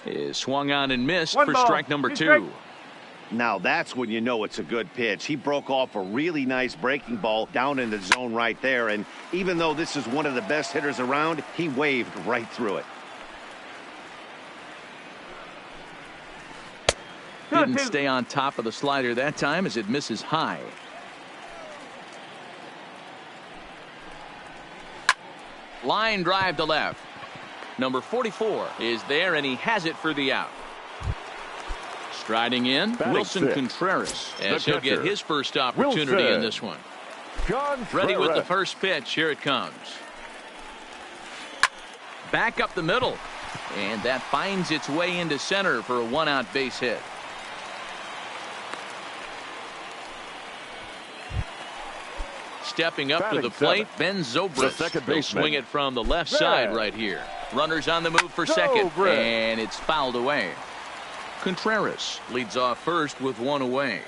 is swung on and missed for strike number 2. Now that's when you know it's a good pitch. He broke off a really nice breaking ball down in the zone right there, and even though this is one of the best hitters around, he waved right through it. Didn't stay on top of the slider that time as it misses high. Line drive to left. Number 44 is there, and he has it for the out. Striding in, Wilson Contreras, as he'll get his first opportunity in this one. Ready with the first pitch. Here it comes. Back up the middle, and that finds its way into center for a one-out base hit. Stepping up to the plate, Ben Zobrist will swing it from the left side right here. Runners on the move for second, and it's fouled away. Contreras leads off first with one away.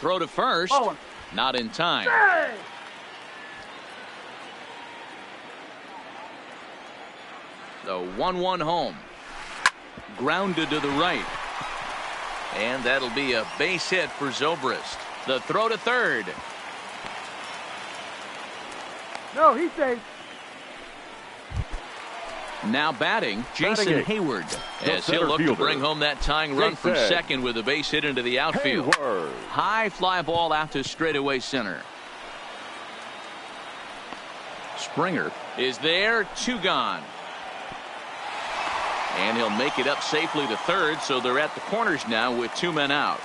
Throw to first, not in time. The 1-1 home. Grounded to the right. And that'll be a base hit for Zobrist. The throw to third. No, he's safe. Now batting, Jason Hayward, as he'll look to bring home that tying run from second with a base hit into the outfield. High fly ball out to straightaway center. Springer is there, 2 gone. And he'll make it up safely to third, so they're at the corners now with 2 men out.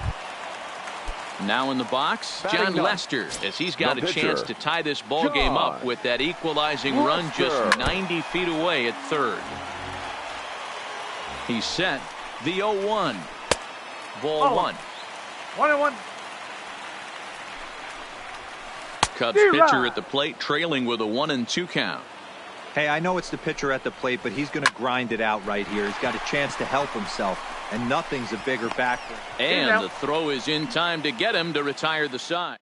Now in the box, John Lester, as he's got a chance to tie this ball game up with that equalizing run just 90 feet away at third. He's set. The 0-1. Ball 1. 1-1. Cubs pitcher at the plate, trailing with a 1-2 count. Hey, I know it's the pitcher at the plate, but he's going to grind it out right here. He's got a chance to help himself, and nothing's a bigger factor. And the throw is in time to get him to retire the side.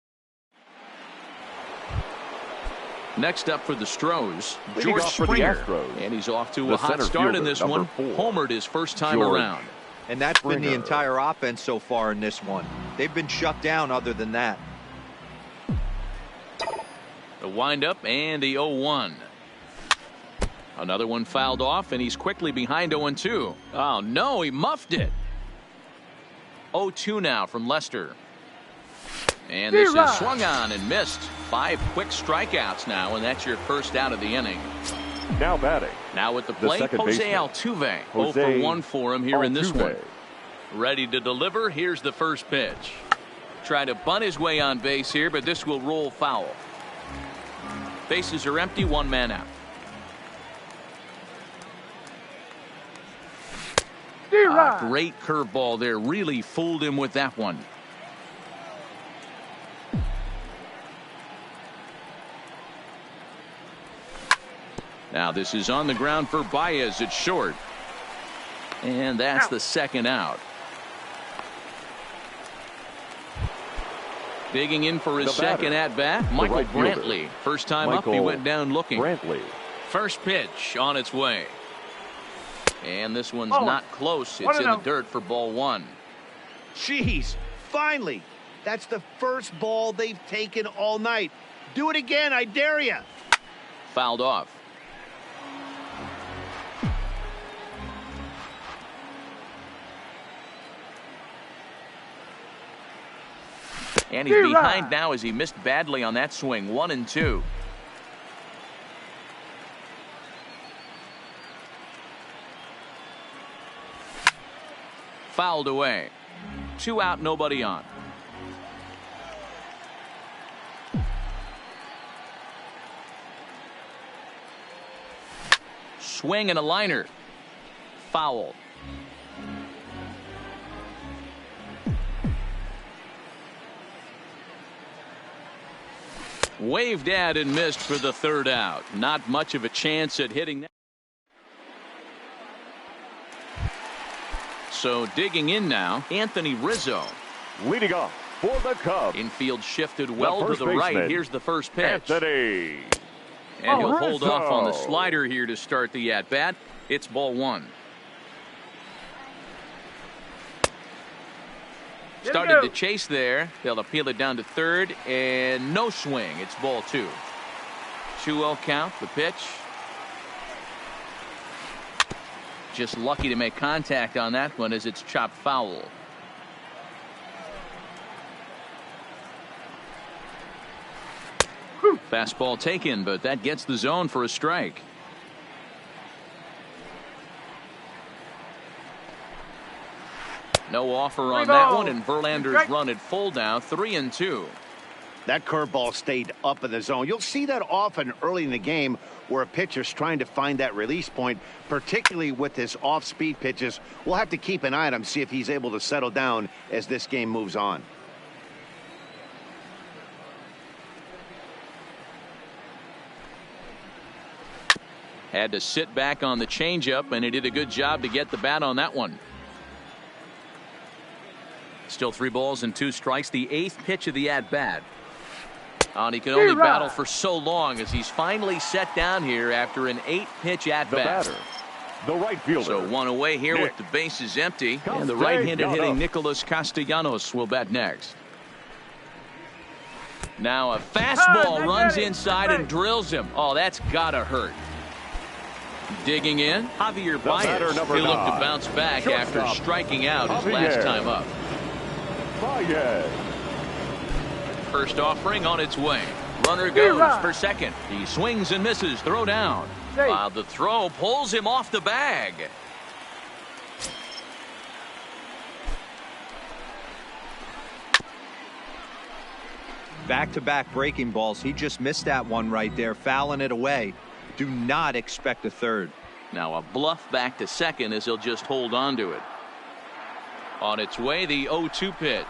Next up for the Stros, George Springer, and he's off to a hot start in this one. Homered his first time around. And that's been the entire offense so far in this one. They've been shut down other than that. The windup and the 0-1. Another one fouled off, and he's quickly behind 0-2. Oh, no, he muffed it. 0-2 now from Lester. And this is swung on and missed. 5 quick strikeouts now, and that's your first out of the inning. Now batting. Now at the plate, Jose Altuve. 0 for 1 for him here in this one. Ready to deliver. Here's the first pitch. Trying to bunt his way on base here, but this will roll foul. Bases are empty, 1 man out. Great curveball there. Really fooled him with that one. Now this is on the ground for Baez at short. And that's the second out. Digging in for his second at bat, Michael Brantley. First time up, he went down looking. First pitch on its way. And this one's not close. It's in the dirt for ball 1. Jeez, finally. That's the first ball they've taken all night. Do it again, I dare you. Fouled off. And he's behind now as he missed badly on that swing. 1-2. Fouled away. 2 out, nobody on. Swing and a liner. Foul. Waved at and missed for the third out. Not much of a chance at hitting that. So digging in now, Anthony Rizzo. Leading off for the Cubs. Infield shifted well to the right. Here's the first pitch. Anthony. And he'll hold off on the slider here to start the at-bat. It's ball one. Started to chase there. They'll appeal it down to third, and no swing. It's ball two. 2-0 count. The pitch. Just lucky to make contact on that one as it's chopped foul. Fastball taken, but that gets the zone for a strike. No offer on that one, and Verlander's run it full now, 3-2. That curveball stayed up in the zone. You'll see that often early in the game where a pitcher's trying to find that release point, particularly with his off-speed pitches. We'll have to keep an eye on him, see if he's able to settle down as this game moves on. Had to sit back on the changeup, and he did a good job to get the bat on that one. Still 3 balls and 2 strikes. The 8th pitch of the at-bat. And he can only battle for so long as he's finally set down here after an 8-pitch at-bat. The right fielder. So 1 away here with the bases empty. And the right-handed hitting Nicholas Castellanos will bat next. Now a fastball runs inside and drills him. Oh, that's gotta hurt. Digging in, Javier Baez. He'll look to bounce back after striking out his last time up. First offering on its way. Runner goes for second. He swings and misses. Throw down. While the throw pulls him off the bag. Back-to-back breaking balls. He just missed that one right there, fouling it away. Do not expect a third. Now a bluff back to second as he'll just hold on to it. On its way, the 0-2 pitch.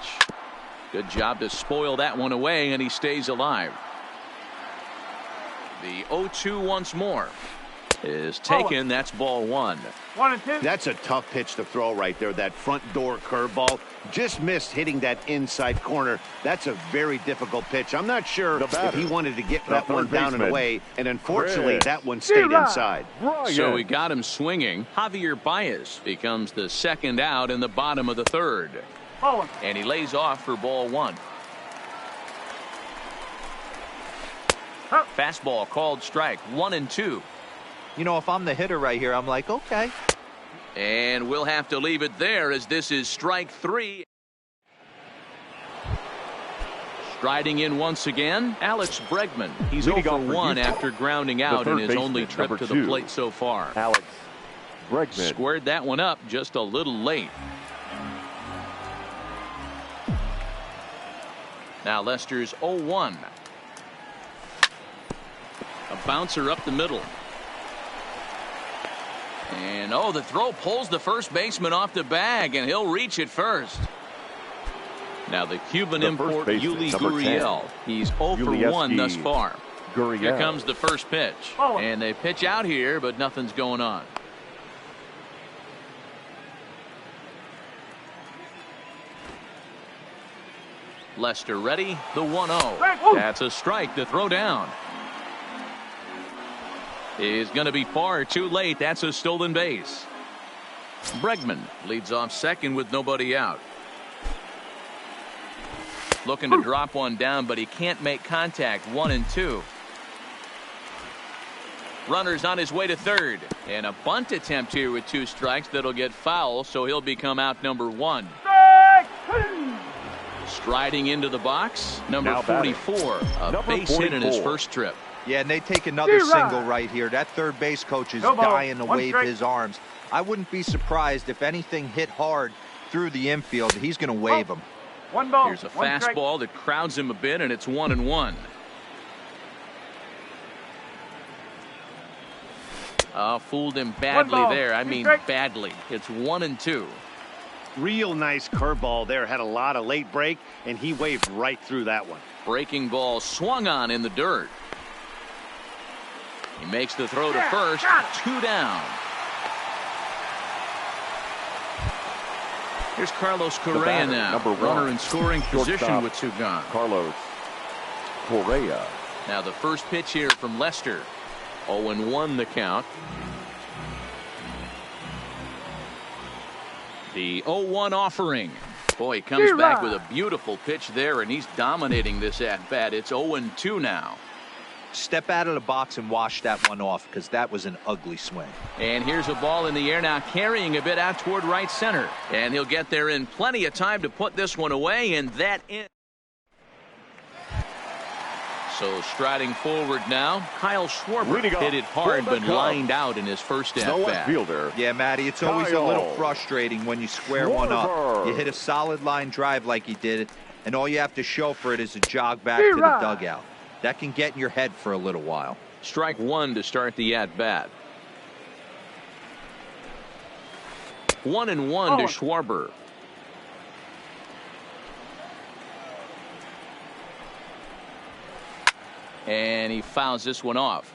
Good job to spoil that one away, and he stays alive. The 0-2 once more is taken. That's ball one. 1 and 2. That's a tough pitch to throw right there. That front door curveball just missed hitting that inside corner. That's a very difficult pitch. I'm not sure if he wanted to get that one down and away, and unfortunately that one stayed inside. So he got him swinging. Javier Baez becomes the second out in the bottom of the third. And he lays off for ball one. Fastball called strike. 1-2. You know, if I'm the hitter right here, I'm like, okay. And we'll have to leave it there as this is strike 3. Striding in once again, Alex Bregman. He's 0 for 1 after grounding out in his only trip to the plate so far. Alex Bregman squared that one up just a little late. Now Lester's 0-1. A bouncer up the middle. And the throw pulls the first baseman off the bag, and he'll reach it first. Now the Cuban import Yuli Gurriel. He's 0 for 1 thus far. Here comes the first pitch. And they pitch out here, but nothing's going on. Lester ready. The 1-0. That's a strike to throw down. Is going to be far too late. That's a stolen base. Bregman leads off second with nobody out. Looking to drop one down, but he can't make contact. 1-2. Runner's on his way to third. And a bunt attempt here with 2 strikes that'll get foul, so he'll become out number 1. Striding into the box, number 44. A base hit in his first trip. Yeah, and they take another single right here. That third base coach is dying to wave his arms. I wouldn't be surprised if anything hit hard through the infield. He's going to wave them. 1 ball. Here's a fastball that crowds him a bit, and it's 1-1. Fooled him badly there. I mean badly. It's 1-2. Real nice curveball there. Had a lot of late break, and he waved right through that one. Breaking ball swung on in the dirt. He makes the throw to first. 2 down. Here's Carlos Correa now. Runner in scoring position with 2 gone. Carlos Correa. Now the first pitch here from Lester. 0-1 the count. The 0-1 offering. Boy, he comes back with a beautiful pitch there, and he's dominating this at-bat. It's 0-2 now. Step out of the box and wash that one off, because that was an ugly swing. And here's a ball in the air now, carrying a bit out toward right center. And he'll get there in plenty of time to put this one away, and that in. So striding forward now, Kyle Schwarber hit it hard but lined out in his first at-bat. Yeah, Matty, it's always a little frustrating when you square one up. You hit a solid line drive like he did, and all you have to show for it is a jog back to the dugout. That can get in your head for a little while. Strike one to start the at-bat. 1-1 to Schwarber. And he fouls this one off.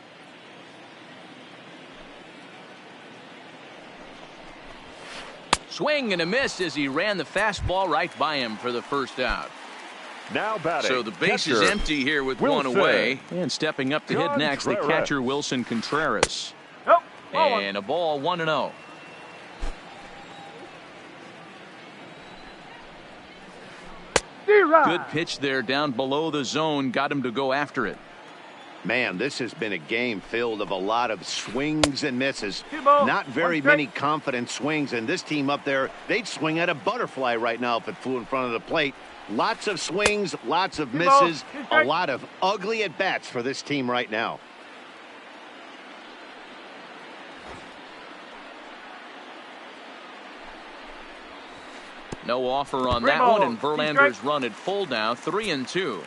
Swing and a miss as he ran the fastball right by him for the first out. Now batting. So the base is empty here with one away. And stepping up to hit next, the catcher Wilson Contreras. And a ball, 1-0. Good pitch there down below the zone. Got him to go after it. Man, this has been a game filled of a lot of swings and misses. Not very many confident swings, and this team up there, they'd swing at a butterfly right now if it flew in front of the plate. Lots of swings, lots of misses, a lot of ugly at-bats for this team right now. No offer on that one, and Verlander's run at full now, 3-2.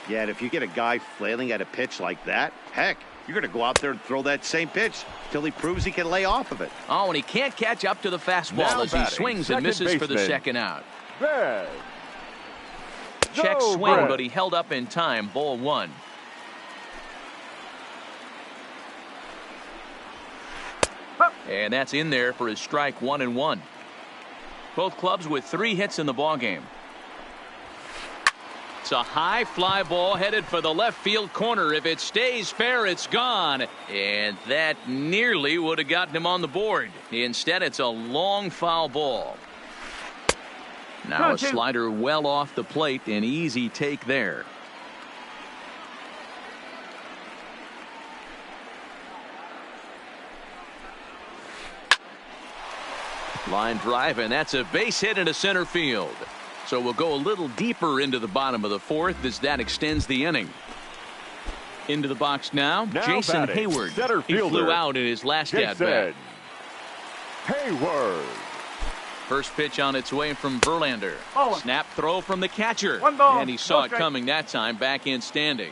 Yeah, and if you get a guy flailing at a pitch like that, heck, you're going to go out there and throw that same pitch till he proves he can lay off of it. Oh, and he can't catch up to the fastball as he swings and misses for the second out. Check swing, but he held up in time. Ball one. And that's in there for his strike, 1-1. Both clubs with 3 hits in the ballgame. It's a high fly ball headed for the left field corner. If it stays fair, it's gone. And that nearly would have gotten him on the board. Instead, it's a long foul ball. Now a slider well off the plate. An easy take there. Line drive, and that's a base hit into center field. So we'll go a little deeper into the bottom of the fourth as that extends the inning. Into the box now Jason Hayward. He flew out in his last at-bat. Hayward. First pitch on its way from Verlander. Snap throw from the catcher. And he saw it coming that time, back in standing.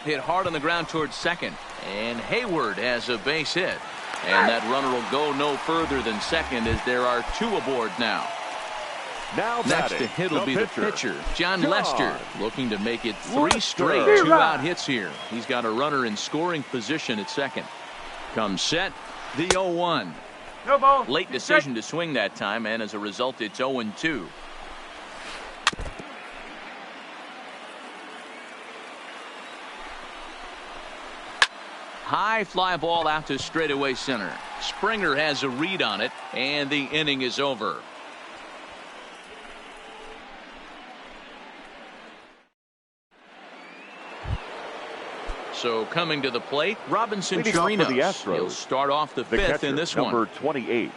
Hit hard on the ground towards second. And Hayward has a base hit. And that runner will go no further than second as there are 2 aboard now. Next to hit will be the pitcher, John Lester, looking to make it 3 straight 2-out hits here. He's got a runner in scoring position at second. Comes set, the 0-1. Late decision to swing that time, and as a result, it's 0-2. High fly ball out to straightaway center. Springer has a read on it, and the inning is over. So coming to the plate, Robinson Chirinos. He'll start off the 5th in this one. Number 28,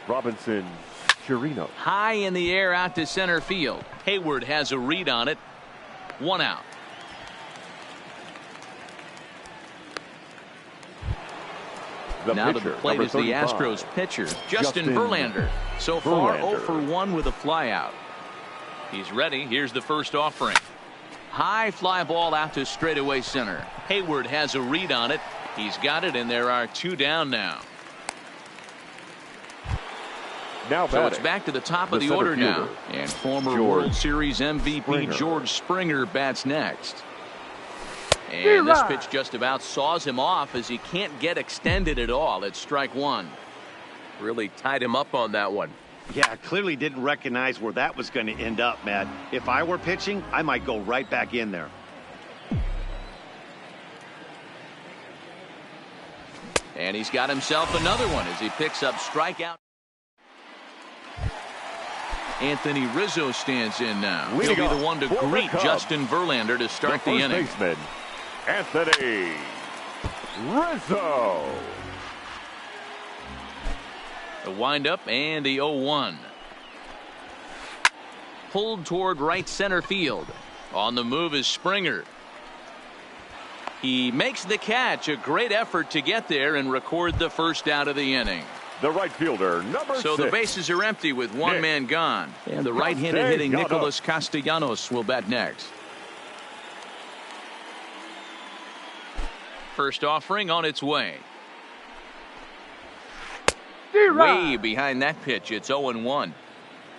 Robinson Chirinos. High in the air out to center field. Hayward has a read on it. 1 out. Now to the plate is the Astros pitcher, Justin Verlander. So far 0 for 1 with a flyout. He's ready. Here's the first offering. High fly ball out to straightaway center. Hayward has a read on it. He's got it, and there are 2 down now. So it's back to the top of the order now. And former World Series MVP George Springer bats next. And this pitch just about saws him off as he can't get extended at all. It's strike 1. Really tied him up on that one. Yeah, clearly didn't recognize where that was going to end up, Matt. If I were pitching, I might go right back in there. And he's got himself another one as he picks up strikeout. Anthony Rizzo stands in now. He'll be the one to greet Justin Verlander to start the inning. Baseman, Anthony Rizzo. The windup and the 0-1. Pulled toward right center field. On the move is Springer. He makes the catch. A great effort to get there and record the first out of the inning. The right fielder, number 6. So the bases are empty with one man gone. And the right-handed hitting Nicholas Castellanos will bat next. First offering on its way. Way behind that pitch. It's 0-1.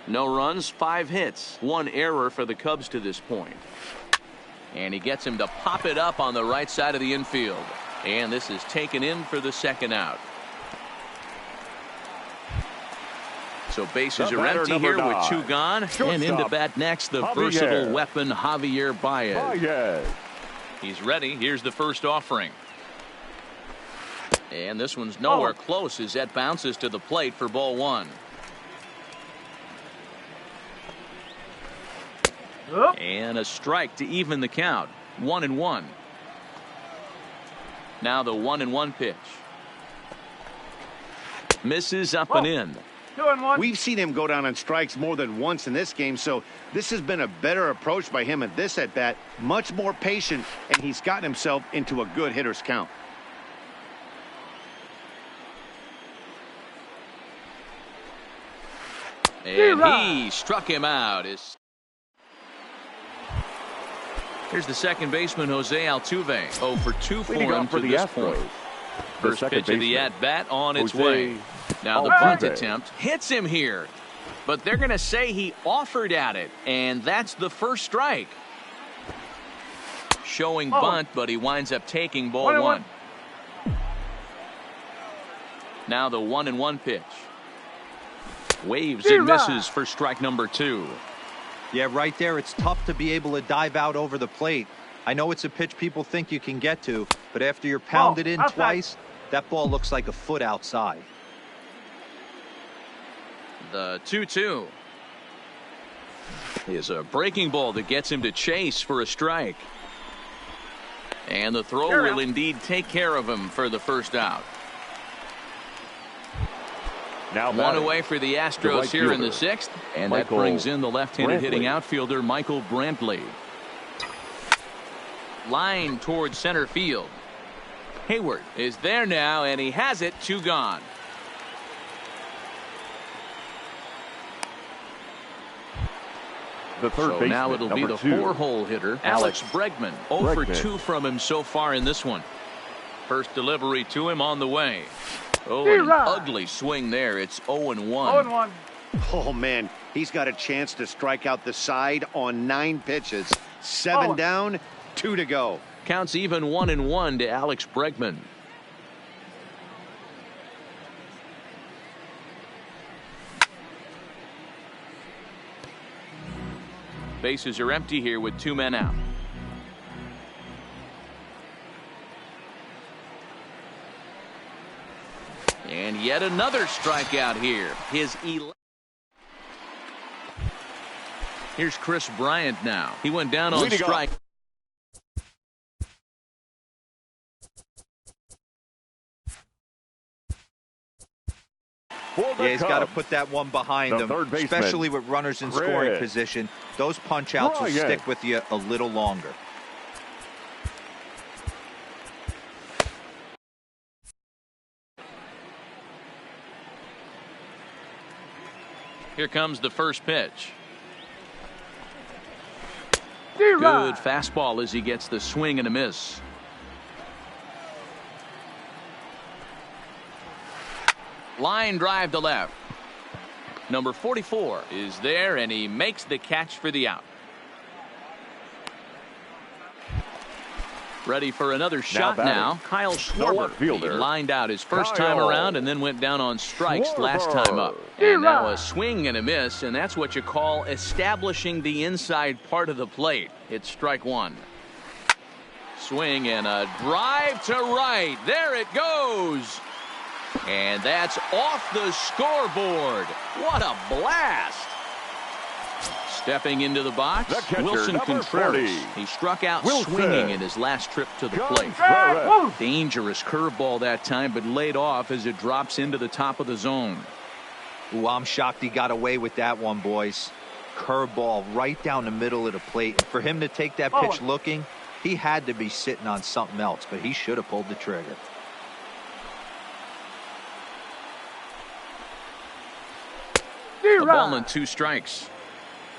No runs, 5 hits, 1 error for the Cubs to this point. And he gets him to pop it up on the right side of the infield. And this is taken in for the second out. So bases are empty here with 2 gone. And into bat next, the versatile weapon, Javier Baez. He's ready. Here's the first offering. And this one's nowhere close as that bounces to the plate for ball 1. And a strike to even the count. 1-1. Now the 1-1 pitch. Misses up and in. 2-1. We've seen him go down on strikes more than once in this game, so this has been a better approach by him at this at-bat. Much more patient, and he's gotten himself into a good hitter's count. And he struck him out. Here's the second baseman, Jose Altuve. 0 for 2 for him to this point. First pitch of the at-bat on its way. Now the bunt attempt hits him here. But they're going to say he offered at it. And that's the first strike. Showing bunt, but he winds up taking ball 1. Now the 1-1 pitch. Waves and misses for strike number 2. Yeah, right there, it's tough to be able to dive out over the plate. I know it's a pitch people think you can get to, but after you're pounded in twice, that ball looks like a foot outside. The 2-2 is a breaking ball that gets him to chase for a strike. And the throw will indeed take care of him for the first out. Now one away for the Astros here in the 6th. And that brings in the left-handed hitting outfielder Michael Brantley. Line towards center field. Hayward is there now, and he has it. 2 gone. The third so now it'll be the 4-hole hitter, Alex Bregman. 0 for 2 from him so far in this one. First delivery to him on the way. Oh, an ugly swing there. It's 0-1. 0-1. Oh, man, he's got a chance to strike out the side on 9 pitches. 7 down, 2 to go. Counts even 1-1 to Alex Bregman. Bases are empty here with 2 men out. And yet another strikeout here. His 11th. Here's Chris Bryant now. He went down on strike. Yeah, he's got to put that one behind him, especially with runners in scoring position. Those punch-outs will stick with you a little longer. Here comes the first pitch. Good fastball as he gets the swing and a miss. Line drive to left. Number 44 is there, and he makes the catch for the out. Ready for another shot now. Kyle Schwarber. He lined out his first time around and then went down on strikes last time up. And now a swing and a miss, and that's what you call establishing the inside part of the plate. It's strike 1. Swing and a drive to right. There it goes. And that's off the scoreboard. What a blast. Stepping into the box, catcher, Wilson Contreras. 40. He struck out Wilson. swinging in his last trip to the plate. Dangerous curveball that time, but laid off as it drops into the top of the zone. Ooh, I'm shocked he got away with that one, boys. Curveball right down the middle of the plate. And for him to take that pitch looking, he had to be sitting on something else, but he should have pulled the trigger. A ball and 2 strikes.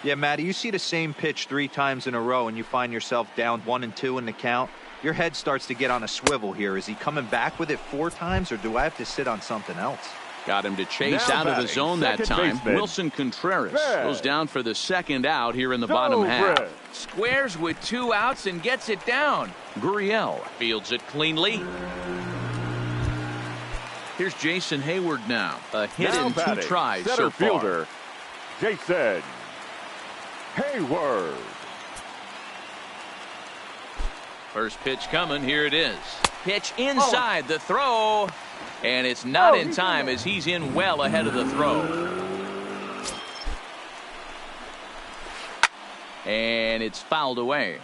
Yeah, Matty, you see the same pitch 3 times in a row and you find yourself down 1 and 2 in the count. Your head starts to get on a swivel here. Is he coming back with it 4 times, or do I have to sit on something else? Got him to chase Now out of the batting, zone that second time. baseman. Wilson Contreras Fred. goes down for the second out here in the bottom half. Fred. Squares with 2 outs and gets it down. Gurriel fields it cleanly. Here's Jason Hayward now. A hit Now in 2 batting, tries center so far. fielder, Jason Hayward. First pitch coming. Here it is. Pitch inside the throw. And it's not in time as he's in well ahead of the throw. And it's fouled away.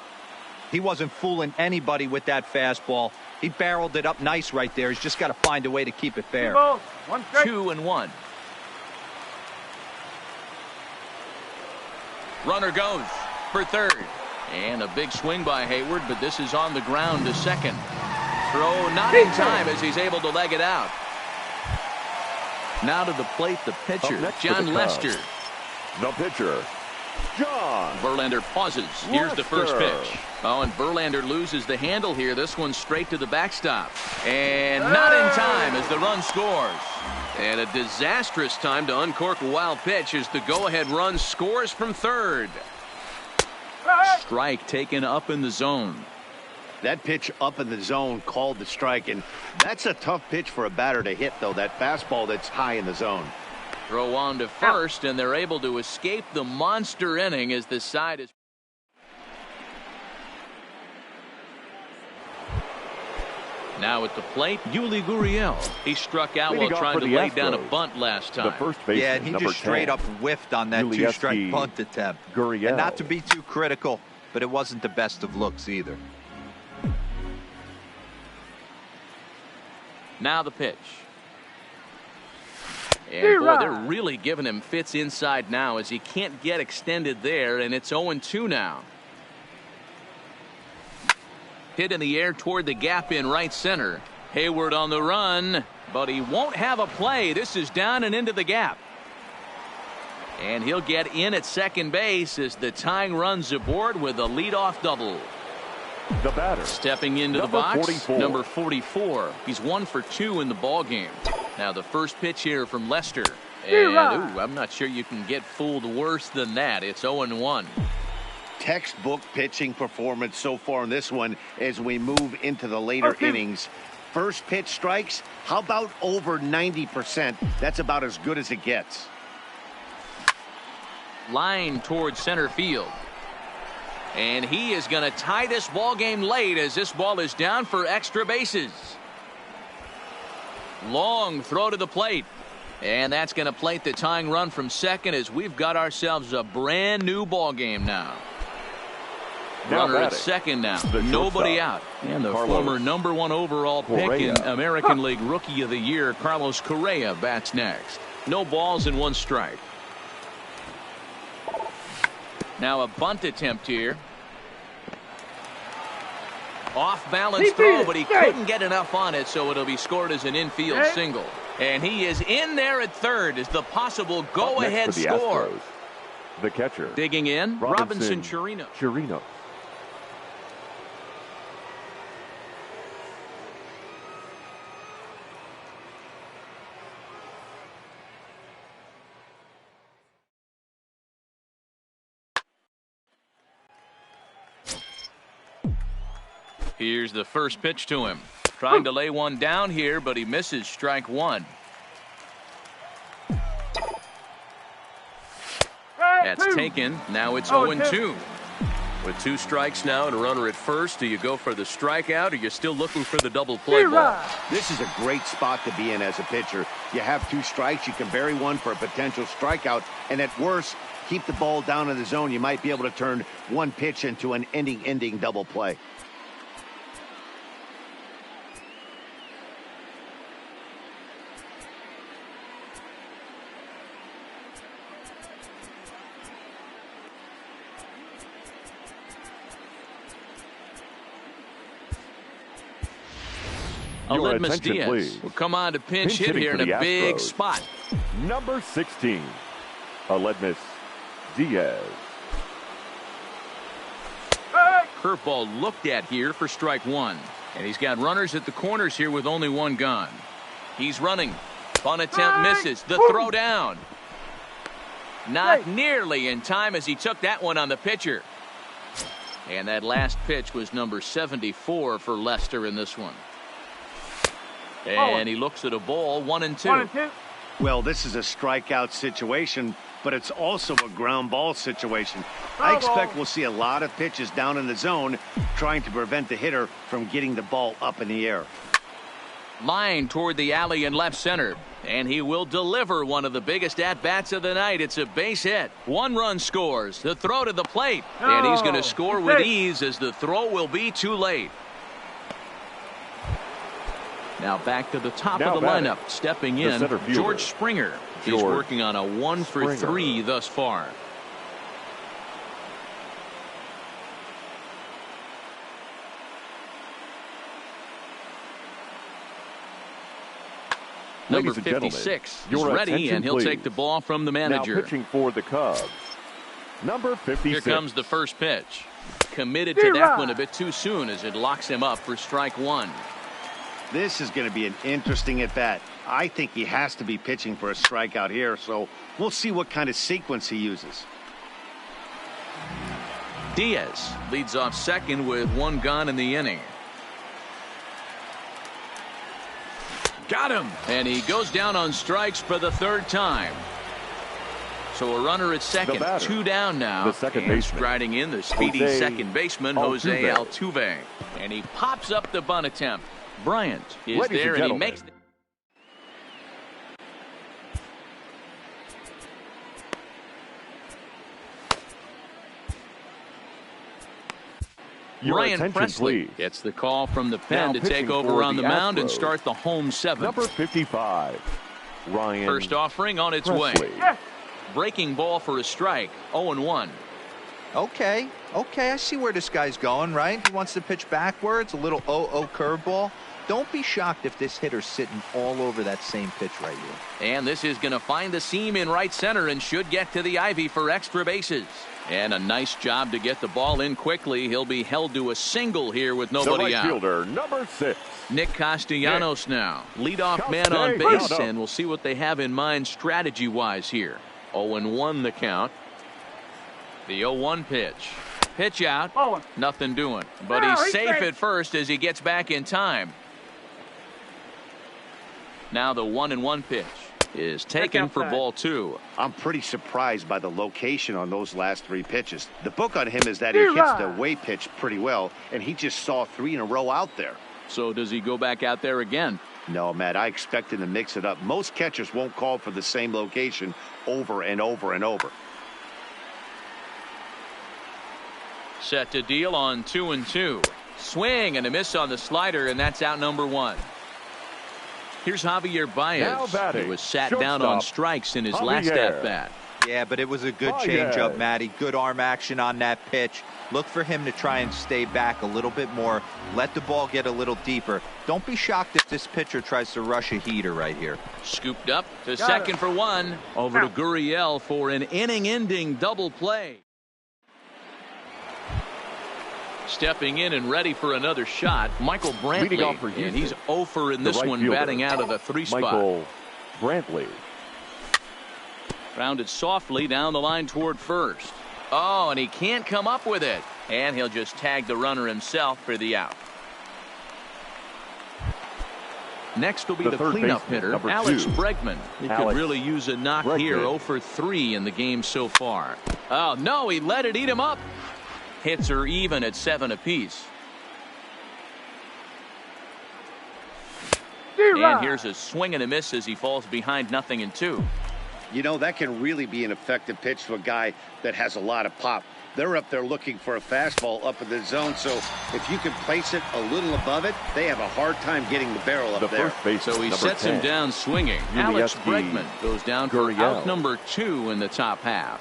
He wasn't fooling anybody with that fastball. He barreled it up nice right there. He's just got to find a way to keep it fair. 1 strike. 2-1. Runner goes for third. And a big swing by Hayward, but this is on the ground to second. Throw not in time as he's able to leg it out. Now to the plate, the pitcher, Up next for the John Cubs. Lester. The pitcher, John Verlander pauses. Here's the first Lester. pitch. Oh, and Verlander loses the handle here. This one's straight to the backstop. And not in time as the run scores. And a disastrous time to uncork a wild pitch as the go-ahead run scores from third. Strike taken up in the zone. That pitch up in the zone called the strike, and that's a tough pitch for a batter to hit, though, that fastball that's high in the zone. Throw on to first, and they're able to escape the monster inning as the side is. Now at the plate, Yuli Gurriel. He struck out Leading while off trying for to the lay down a Astros, bunt last the time. first baseman, Yeah, and he number just straight 10. up whiffed on that Yulieski 2-strike bunt attempt. Gurriel. And not to be too critical, but it wasn't the best of looks either. Now the pitch. And boy, they're really giving him fits inside now as he can't get extended there, and it's 0-2 now. Hit in the air toward the gap in right center. Hayward on the run, but he won't have a play. This is down and into the gap. And he'll get in at second base as the tying run's aboard with a leadoff double. The batter, Stepping into the number box, 44. number 44. He's 1 for 2 in the ball game. Now the first pitch here from Lester. And I'm not sure you can get fooled worse than that. It's 0-1. Textbook pitching performance so far in this one as we move into the later innings. First pitch strikes, how about over 90%? That's about as good as it gets. Line towards center field. And he is going to tie this ball game late as this ball is down for extra bases. Long throw to the plate. And that's going to plate the tying run from second as we've got ourselves a brand new ball game now. Now Runner at batting, second now. the Nobody shortstop, out. And the Carlos former number 1 overall pick in Correa. American League Rookie of the Year, Carlos Correa, bats next. No balls and 1 strike. Now a bunt attempt here. Off balance throw, but he couldn't get enough on it, so it'll be scored as an infield single. And he is in there at third as the possible go-ahead Next for the score. Astros, the catcher, Digging in, Robinson Chirino. Chirino. Here's the first pitch to him. Trying to lay one down here, but he misses strike 1. That's taken. Now it's 0-2. With 2 strikes now and a runner at first, do you go for the strikeout or you're still looking for the double play ball? This is a great spot to be in as a pitcher. You have 2 strikes, you can bury one for a potential strikeout, and at worst, keep the ball down in the zone. You might be able to turn one pitch into an ending double play. Aledmys Diaz will come on to pinch hit here in a big spot. Number 16, Aledmys Diaz. Curveball looked at here for strike 1. And he's got runners at the corners here with only 1 gun. He's running. Bunt attempt misses. The throw down. Not nearly in time as he took that one on the pitcher. And that last pitch was number 74 for Lester in this one. And he looks at a ball, 1-2. Well, this is a strikeout situation, but it's also a ground ball situation. I expect we'll see a lot of pitches down in the zone trying to prevent the hitter from getting the ball up in the air. Line toward the alley in left center. And he will deliver one of the biggest at-bats of the night. It's a base hit. 1 run scores. The throw to the plate. And he's going to score with ease as the throw will be too late. Now back to the top of the lineup. Stepping in, George Springer. He's working on a 1 for 3 thus far. Number 56 is ready, and he'll take the ball from the manager. Now pitching for the Cubs, number 56. Here comes the first pitch. Committed to that one a bit too soon as it locks him up for strike 1. This is going to be an interesting at-bat. I think he has to be pitching for a strikeout here, so we'll see what kind of sequence he uses. Diaz leads off second with 1 gun in the inning. Got him! And he goes down on strikes for the 3rd time. So a runner at second, 2 down now. The second baseman. Striding in, the speedy second baseman, Jose Altuve. And he pops up the bunt attempt. Bryant is there, and he makes. Ryan Presley gets the call from the pen to take over on the mound and start the home 7th. Number 55, Ryan. First offering on its way. Breaking ball for a strike. 0-1. Okay, I see where this guy's going, right? He wants to pitch backwards, a little 0-0 curveball. Don't be shocked if this hitter's sitting all over that same pitch right here. And this is going to find the seam in right center and should get to the ivy for extra bases. And a nice job to get the ball in quickly. He'll be held to a single here with nobody out. The right fielder, number 6. Nick Castellanos now. Leadoff man on base, and we'll see what they have in mind strategy-wise here. 0-1 the count. The 0-1 pitch. Pitch out. Nothing doing. But he's safe at first as he gets back in time. Now the 1-1 pitch is taken for ball 2. I'm pretty surprised by the location on those last 3 pitches. The book on him is that he hits the way pitch pretty well, and he just saw 3 in a row out there. So does he go back out there again? No, Matt, I expect him to mix it up. Most catchers won't call for the same location over and over and over. Set to deal on 2-2. Swing and a miss on the slider, and that's out number 1. Here's Javier Baez. He was sat down on strikes in his last at-bat. Yeah, but it was a good changeup, Matty. Good arm action on that pitch. Look for him to try and stay back a little bit more. Let the ball get a little deeper. Don't be shocked if this pitcher tries to rush a heater right here. Scooped up to second for 1. Over to Gurriel for an inning-ending double play. Stepping in and ready for another shot, Michael Brantley, and he's 0 for in this one, batting out of the 3 spot. Michael Brantley. Rounded softly down the line toward first. Oh, and he can't come up with it. And he'll just tag the runner himself for the out. Next will be the cleanup hitter, Alex Bregman. He could really use a knock here. 0 for 3 in the game so far. Oh, no, he let it eat him up. Hits are even at 7 apiece. And here's a swing and a miss as he falls behind 0-2. You know, that can really be an effective pitch to a guy that has a lot of pop. They're up there looking for a fastball up in the zone, so if you can place it a little above it, they have a hard time getting the barrel up there. So he sets him down swinging. Alex Bregman goes down for out number 2 in the top half.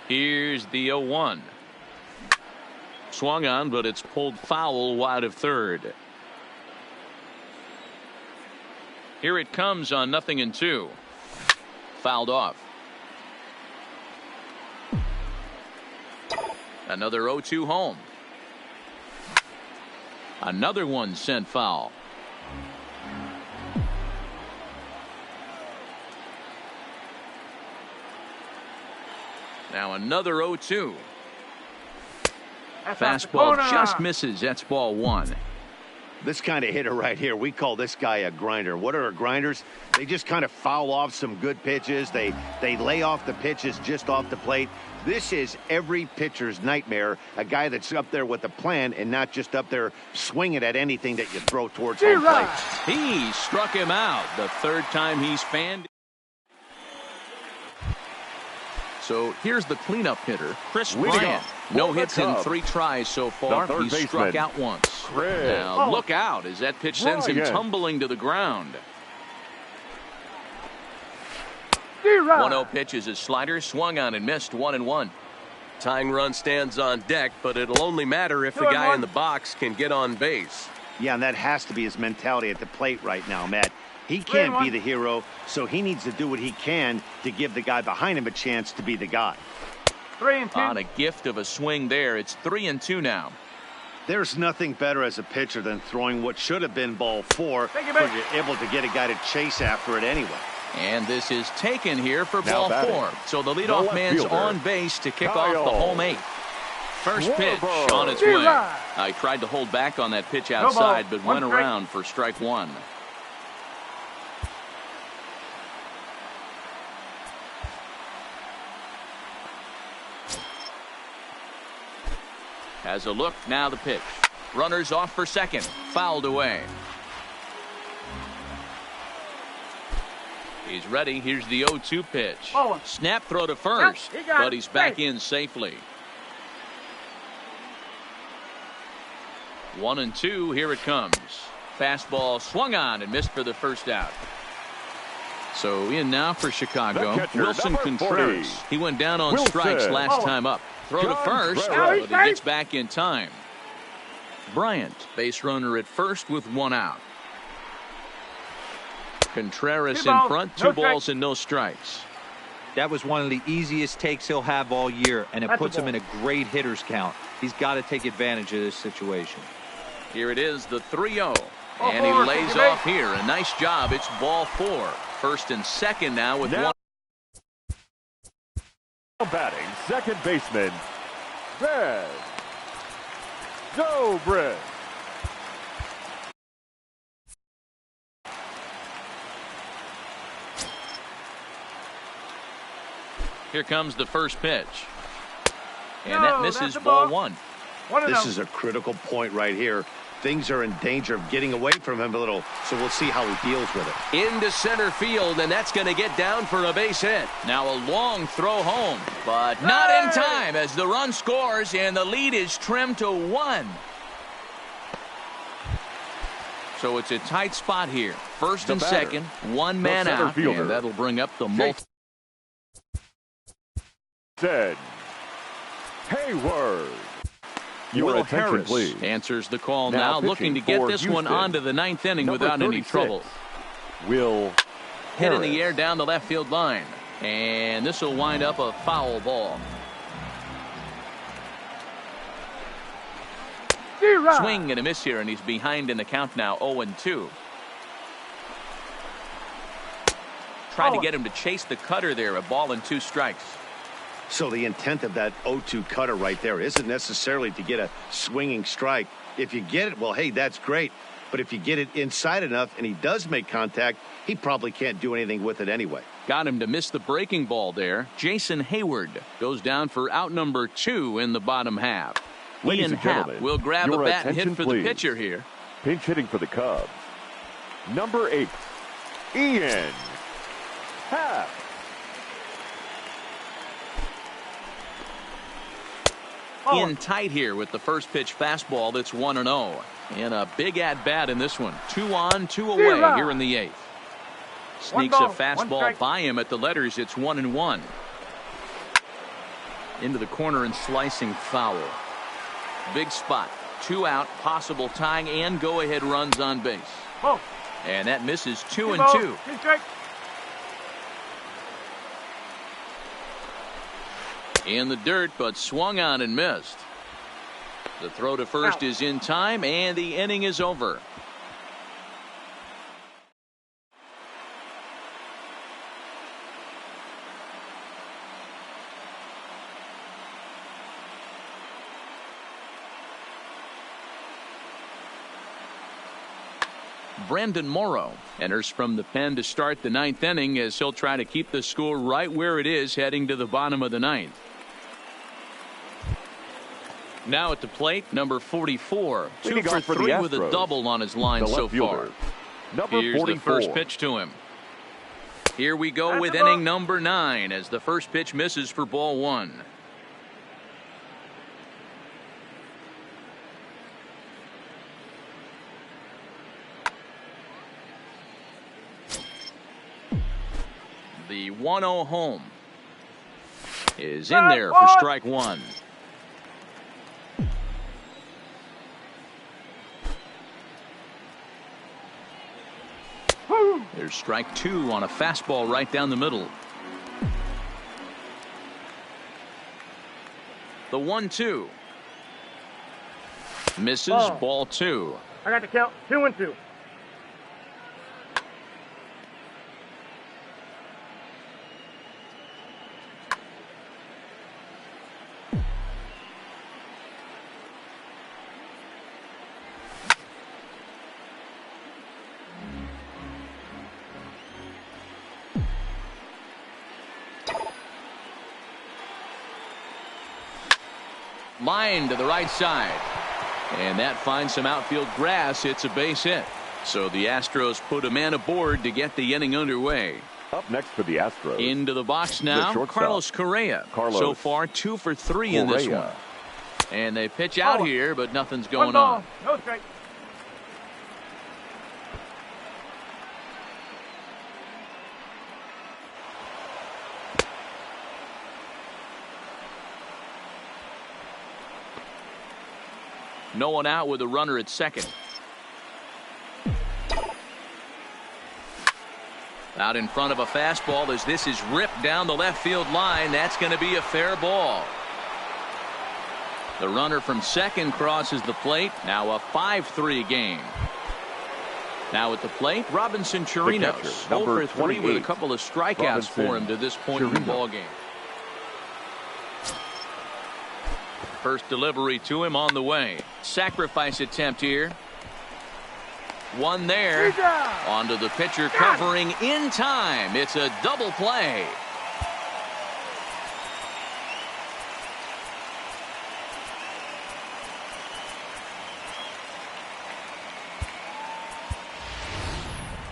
Here's the 0-1. Swung on, but it's pulled foul wide of third. Here it comes on 0-2. Fouled off. Another 0-2 home. Another one sent foul. Now another 0-2. Fastball just misses. That's ball 1. This kind of hitter right here, we call this guy a grinder. What are grinders? They just kind of foul off some good pitches. They lay off the pitches just off the plate. This is every pitcher's nightmare, a guy that's up there with a plan and not just up there swinging at anything that you throw towards home plate. He struck him out the third time he's fanned. So here's the cleanup hitter, Chris Bryant. No hits in 3 tries so far. He struck out once. Now look out as that pitch sends him tumbling to the ground. 1-0 pitch is his slider, swung on and missed. 1-1. Tying run stands on deck, but it'll only matter if the guy in the box can get on base. Yeah, and that has to be his mentality at the plate right now, Matt. He can't be the hero, so he needs to do what he can to give the guy behind him a chance to be the guy. 3-2. On a gift of a swing there, it's 3-2 now. There's nothing better as a pitcher than throwing what should have been ball 4, but you're able to get a guy to chase after it anyway. And this is taken here for ball 4. So the leadoff man's on base to kick off the home 8th. First pitch on its way. I tried to hold back on that pitch outside, but went around for strike 1. Has a look, now the pitch. Runners off for second. Fouled away. He's ready. Here's the 0-2 pitch. Snap throw to first, but he's back in safely. 1-2, here it comes. Fastball swung on and missed for the first out. So in now for Chicago, Wilson Contreras. He went down on strikes last time up. Throw to first, but he gets back in time. Bryant, base runner at first with 1 out. Contreras in front, 2 balls and no strikes. That was one of the easiest takes he'll have all year, and it puts him in a great hitter's count. He's got to take advantage of this situation. Here it is, the 3-0. And he lays off here. A nice job. It's ball 4. First and second now with 1. Batting, second baseman, Ben Zobrist. Here comes the first pitch. And that misses ball 1. This is a critical point right here. Things are in danger of getting away from him a little, so we'll see how he deals with it. Into center field, and that's going to get down for a base hit. Now a long throw home, but not in time as the run scores, and the lead is trimmed to 1. So it's a tight spot here. First and second, 1 man out, and that'll bring up the multi. Said Hayward. Your attention, please. Answers the call now, looking to get this one onto the 9th inning without any trouble. Will hit in the air down the left field line, and this will wind up a foul ball. Swing and a miss here, and he's behind in the count now, 0-2. Trying to get him to chase the cutter there, a ball and 2 strikes. So the intent of that 0-2 cutter right there isn't necessarily to get a swinging strike. If you get it, well, hey, that's great. But if you get it inside enough and he does make contact, he probably can't do anything with it anyway. Got him to miss the breaking ball there. Jason Hayward goes down for out number 2 in the bottom half. Ladies Ian and Happ gentlemen, will grab a your bat and hit attention, for please. the pitcher here. Pinch hitting for the Cubs. Number 8, Ian Happ. In tight here with the first pitch fastball that's 1-0. And a big at-bat in this one. 2 on, 2 away here in the 8th. Sneaks a fastball by him at the letters. It's 1-1. Into the corner and slicing foul. Big spot. 2 out, possible tying and go-ahead runs on base. And that misses 2-2. In the dirt, but swung on and missed. The throw to first is in time, and the inning is over. Brandon Morrow enters from the pen to start the 9th inning as he'll try to keep the score right where it is heading to the bottom of the 9th. Now at the plate, number 44. 2 for 3 with a double on his line so far. Here's the first pitch to him. Here we go with inning number 9 as the first pitch misses for ball 1. The 1-0 home is in there for strike 1. There's strike 2 on a fastball right down the middle. The 1-2 misses. Ball 2. I got the count. 2-2. Line to the right side. And that finds some outfield grass. It's a base hit. So the Astros put a man aboard to get the inning underway. Up next for the Astros. Into the box now, Carlos Correa. So far 2 for 3 in this one. And they pitch out here, but nothing's going on. No strike. No one out with a runner at second. Out in front of a fastball as this is ripped down the left field line. That's going to be a fair ball. The runner from second crosses the plate. Now a 5-3 game. Now at the plate, Robinson Chirinos. 0 for 3 with a couple of strikeouts for him to this point in the ball game. First delivery to him on the way. Sacrifice attempt here. One there. Onto the pitcher covering in time. It's a double play.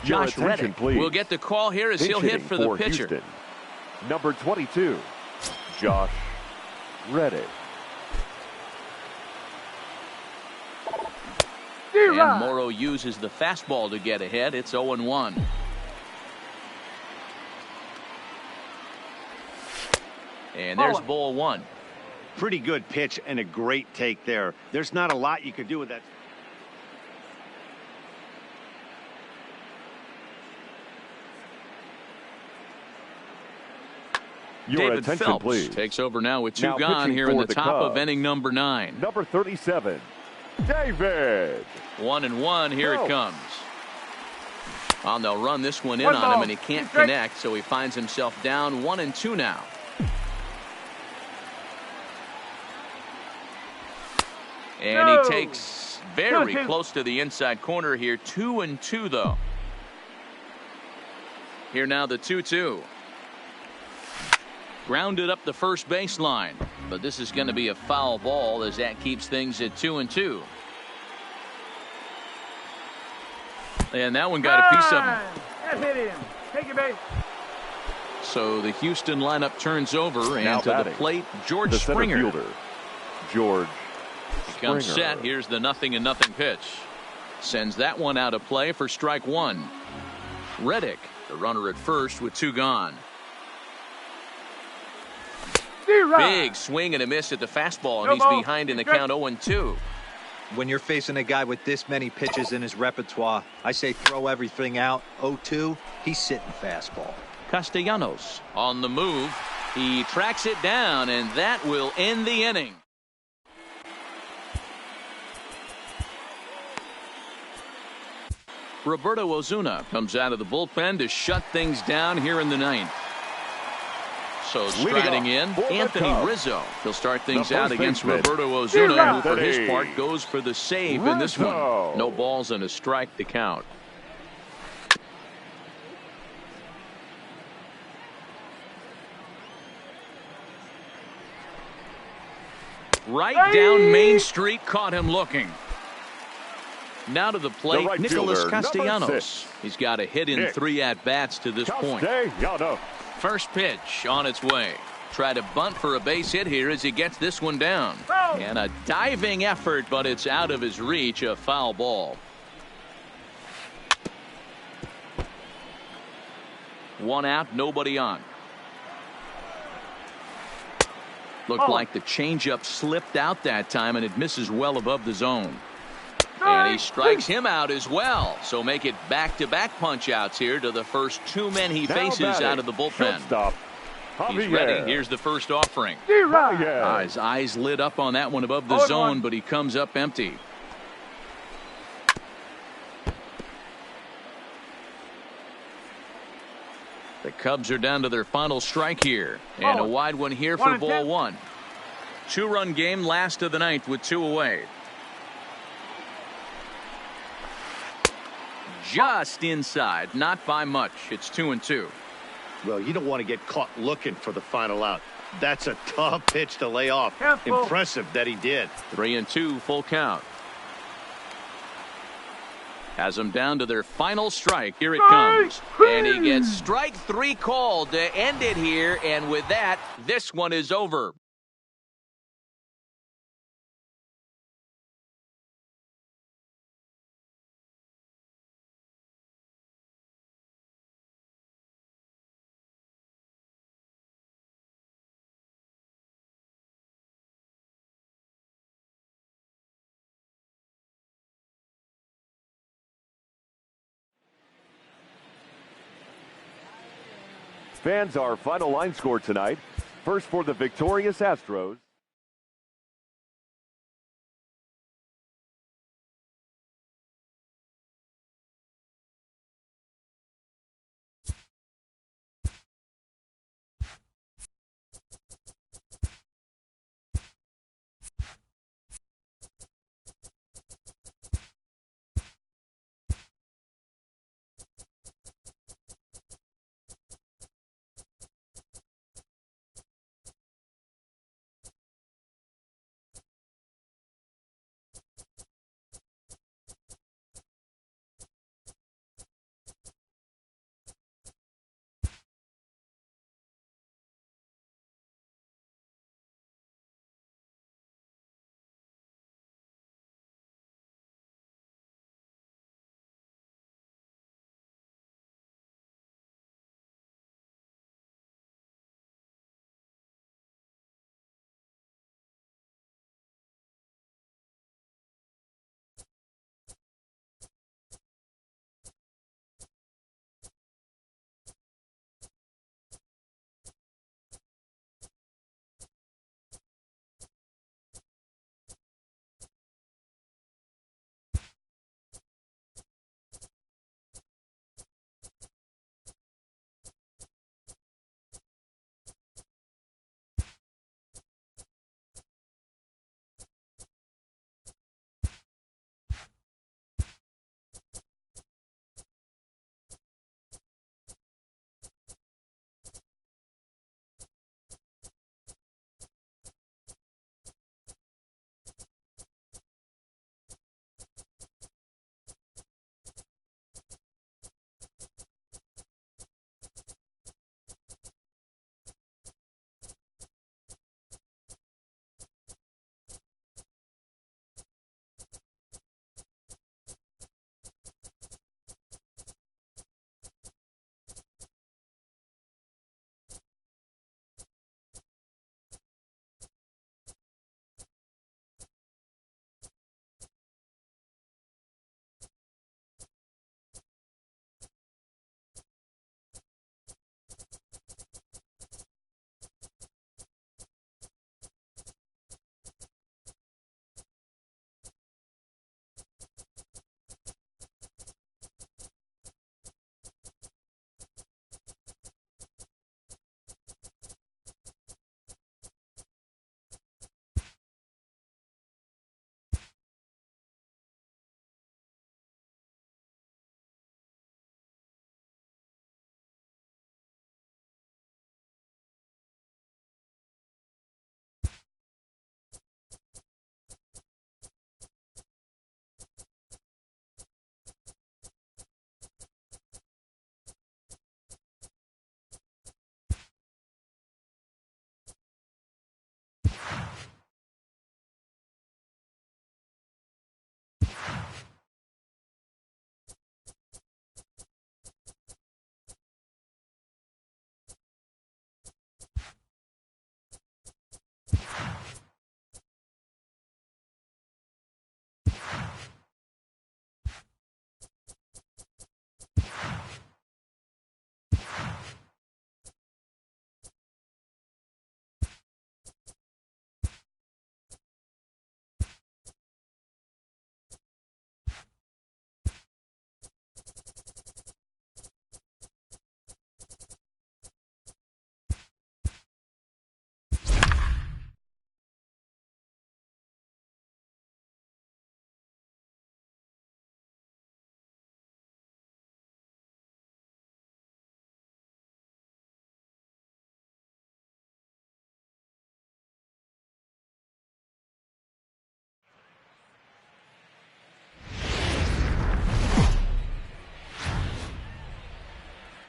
Josh Reddick will get the call here as he'll hit for the pitcher. Houston. Number 22, Josh Reddick. And Morrow uses the fastball to get ahead. It's 0-1. And there's ball 1. Pretty good pitch and a great take there. There's not a lot you could do with that. David Phelps takes over now with 2 gone here in the top of inning number 9. Number 37, David. 1-1. Here it comes. Well, they'll run this one in on him, and he can't connect, so he finds himself down 1-2 now. And he takes Very close to the inside corner here. 2-2 though. Here now the 2-2. Grounded up the first baseline, but this is going to be a foul ball as that keeps things at 2-2. And that one got a piece of him. That hit him. Take your base. So the Houston lineup turns over, and Now to the batting, plate, George the center Springer. fielder, George Comes Springer. set. Here's the 0-0 pitch. Sends that one out of play for strike one. Reddick, the runner at first with 2 gone. Big swing and a miss at the fastball, and he's behind in the count 0-2. When you're facing a guy with this many pitches in his repertoire, I say throw everything out. 0-2, he's sitting fastball. Castellanos on the move. He tracks it down, and that will end the inning. Roberto Ozuna comes out of the bullpen to shut things down here in the 9th. So striding in, Anthony Rizzo. He'll start things out against Roberto Ozuna, who for his part goes for the save in this one. No balls and a strike to count. Right down Main Street, caught him looking. Now to the plate, right Nicholas fielder, Castellanos. He's got a hit in 3 at-bats to this point. Castellanos. First pitch on its way. Try to bunt for a base hit here as he gets this one down. And a diving effort, but it's out of his reach, a foul ball. 1 out, nobody on. Looked like the changeup slipped out that time, and it misses well above the zone. And he strikes him out as well. So make it back-to-back punch-outs here to the first 2 men he faces out of the bullpen. He's ready. Here's the first offering. His eyes lit up on that one above the zone, but he comes up empty. The Cubs are down to their final strike here. And a wide one here for ball 1. 2-run game, last of the 9th with 2 away. Just inside, not by much. It's 2-2. Well, you don't want to get caught looking for the final out. That's a tough pitch to lay off. Careful. Impressive that he did. 3-2, full count. Has them down to their final strike. Here it comes. And he gets strike 3 called to end it here. And with that, this one is over. Fans, our final line score tonight. First for the victorious Astros.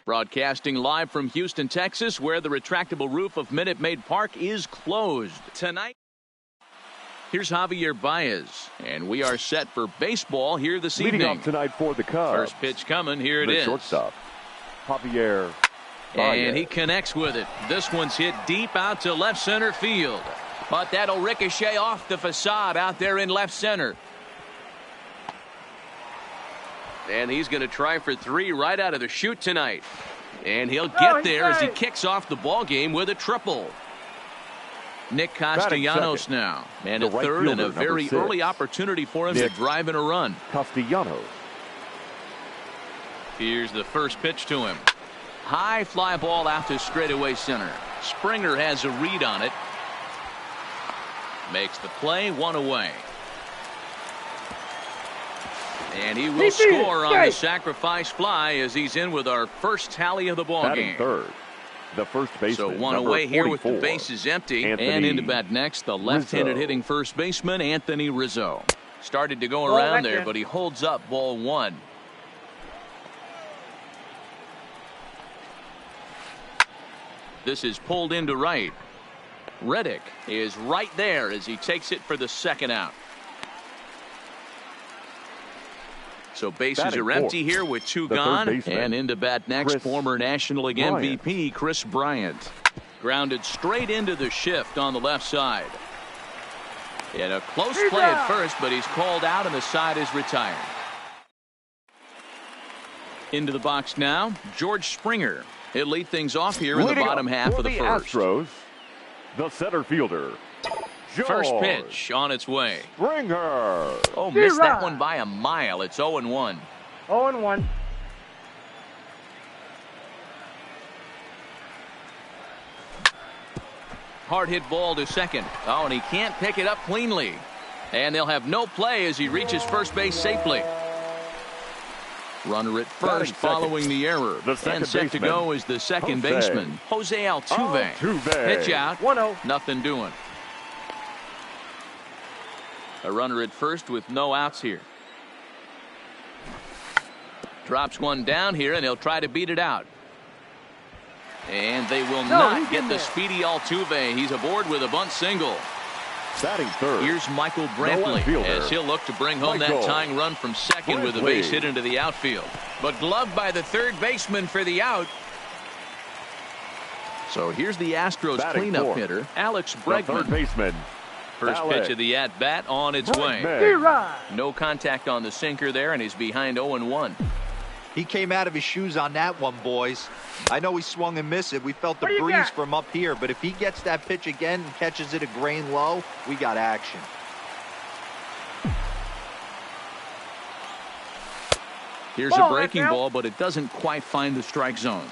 Broadcasting live from Houston, Texas, where the retractable roof of Minute Maid Park is closed tonight. Here's Javier Baez, and we are set for baseball here this evening. Leading off tonight for the Cubs. First pitch coming. Here it is. Shortstop, Javier Baez. And he connects with it. This one's hit deep out to left center field. But that'll ricochet off the facade out there in left center. And he's going to try for 3 right out of the chute tonight. And he'll get there as he kicks off the ball game with a triple. Nick Castellanos now. And at third, and a very early opportunity for him to drive in a run. Castellanos. Here's the first pitch to him. High fly ball out to straightaway center. Springer has a read on it. Makes the play, 1 away. And he will score on the sacrifice fly as he's in with our first tally of the ball game. Third, the first baseman. So 1 away here with the bases empty. And into bat next, the left-handed hitting first baseman, Anthony Rizzo. Started to go around there, but he holds up ball 1. This is pulled into right. Reddick is right there as he takes it for the second out. So bases are empty here with 2 gone. And into bat next, former National League MVP Chris Bryant. Grounded straight into the shift on the left side. And a close play at first, but he's called out and the side is retired. Into the box now, George Springer. He'll lead things off here in the bottom half of the first. Astros, the center fielder, George First pitch on its way. Springer. Oh, missed that one by a mile. It's 0-1. 0-1. Hard hit ball to second. Oh, and he can't pick it up cleanly. And they'll have no play as he reaches first base safely. Runner at first following the error. And set to go is the second baseman, Jose Altuve. Pitch out. 1-0. Nothing doing. A runner at first with no outs here. Drops one down here, and he'll try to beat it out. And they will not get the speedy Altuve. He's aboard with a bunt single. Batting third. Here's Michael Brantley as he'll look to bring home that tying run from second with a base hit into the outfield. But gloved by the third baseman for the out. So here's the Astros cleanup hitter, Alex Bregman. Third baseman. First pitch of the at-bat on its way. No contact on the sinker there, and he's behind 0-1. He came out of his shoes on that one, boys. I know he swung and missed it. We felt the breeze from up here, but if he gets that pitch again and catches it a grain low, we got action. Here's a breaking ball, but it doesn't quite find the strike zone.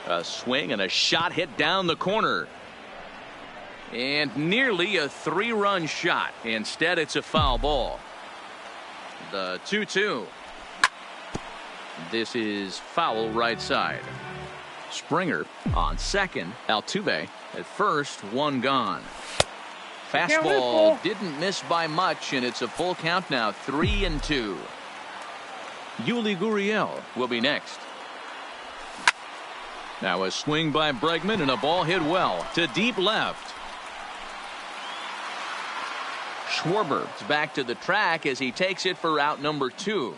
A swing and a shot hit down the corner. And nearly a 3-run shot. Instead, it's a foul ball. The 2-2. This is foul right side. Springer on second. Altuve at first, 1 gone. Fastball didn't miss by much, and it's a full count now, 3-2. Yuli Gurriel will be next. Now a swing by Bregman and a ball hit well to deep left. Schwarber is back to the track as he takes it for out number 2.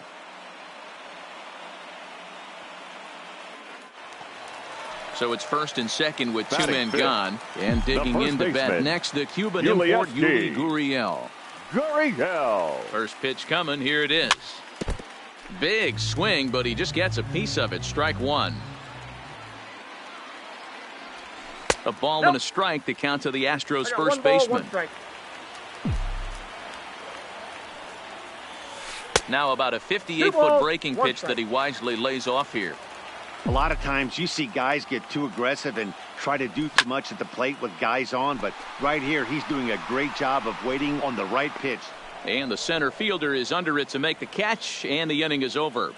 So it's first and second with 2 men gone. And digging into bat next, the Cuban import Yuli Gurriel. First pitch coming. Here it is. Big swing, but he just gets a piece of it. Strike 1. A ball and a strike to count to the Astros first baseman. Now about a 58-foot breaking pitch that he wisely lays off here. A lot of times you see guys get too aggressive and try to do too much at the plate with guys on, but right here he's doing a great job of waiting on the right pitch. And the center fielder is under it to make the catch, and the inning is over.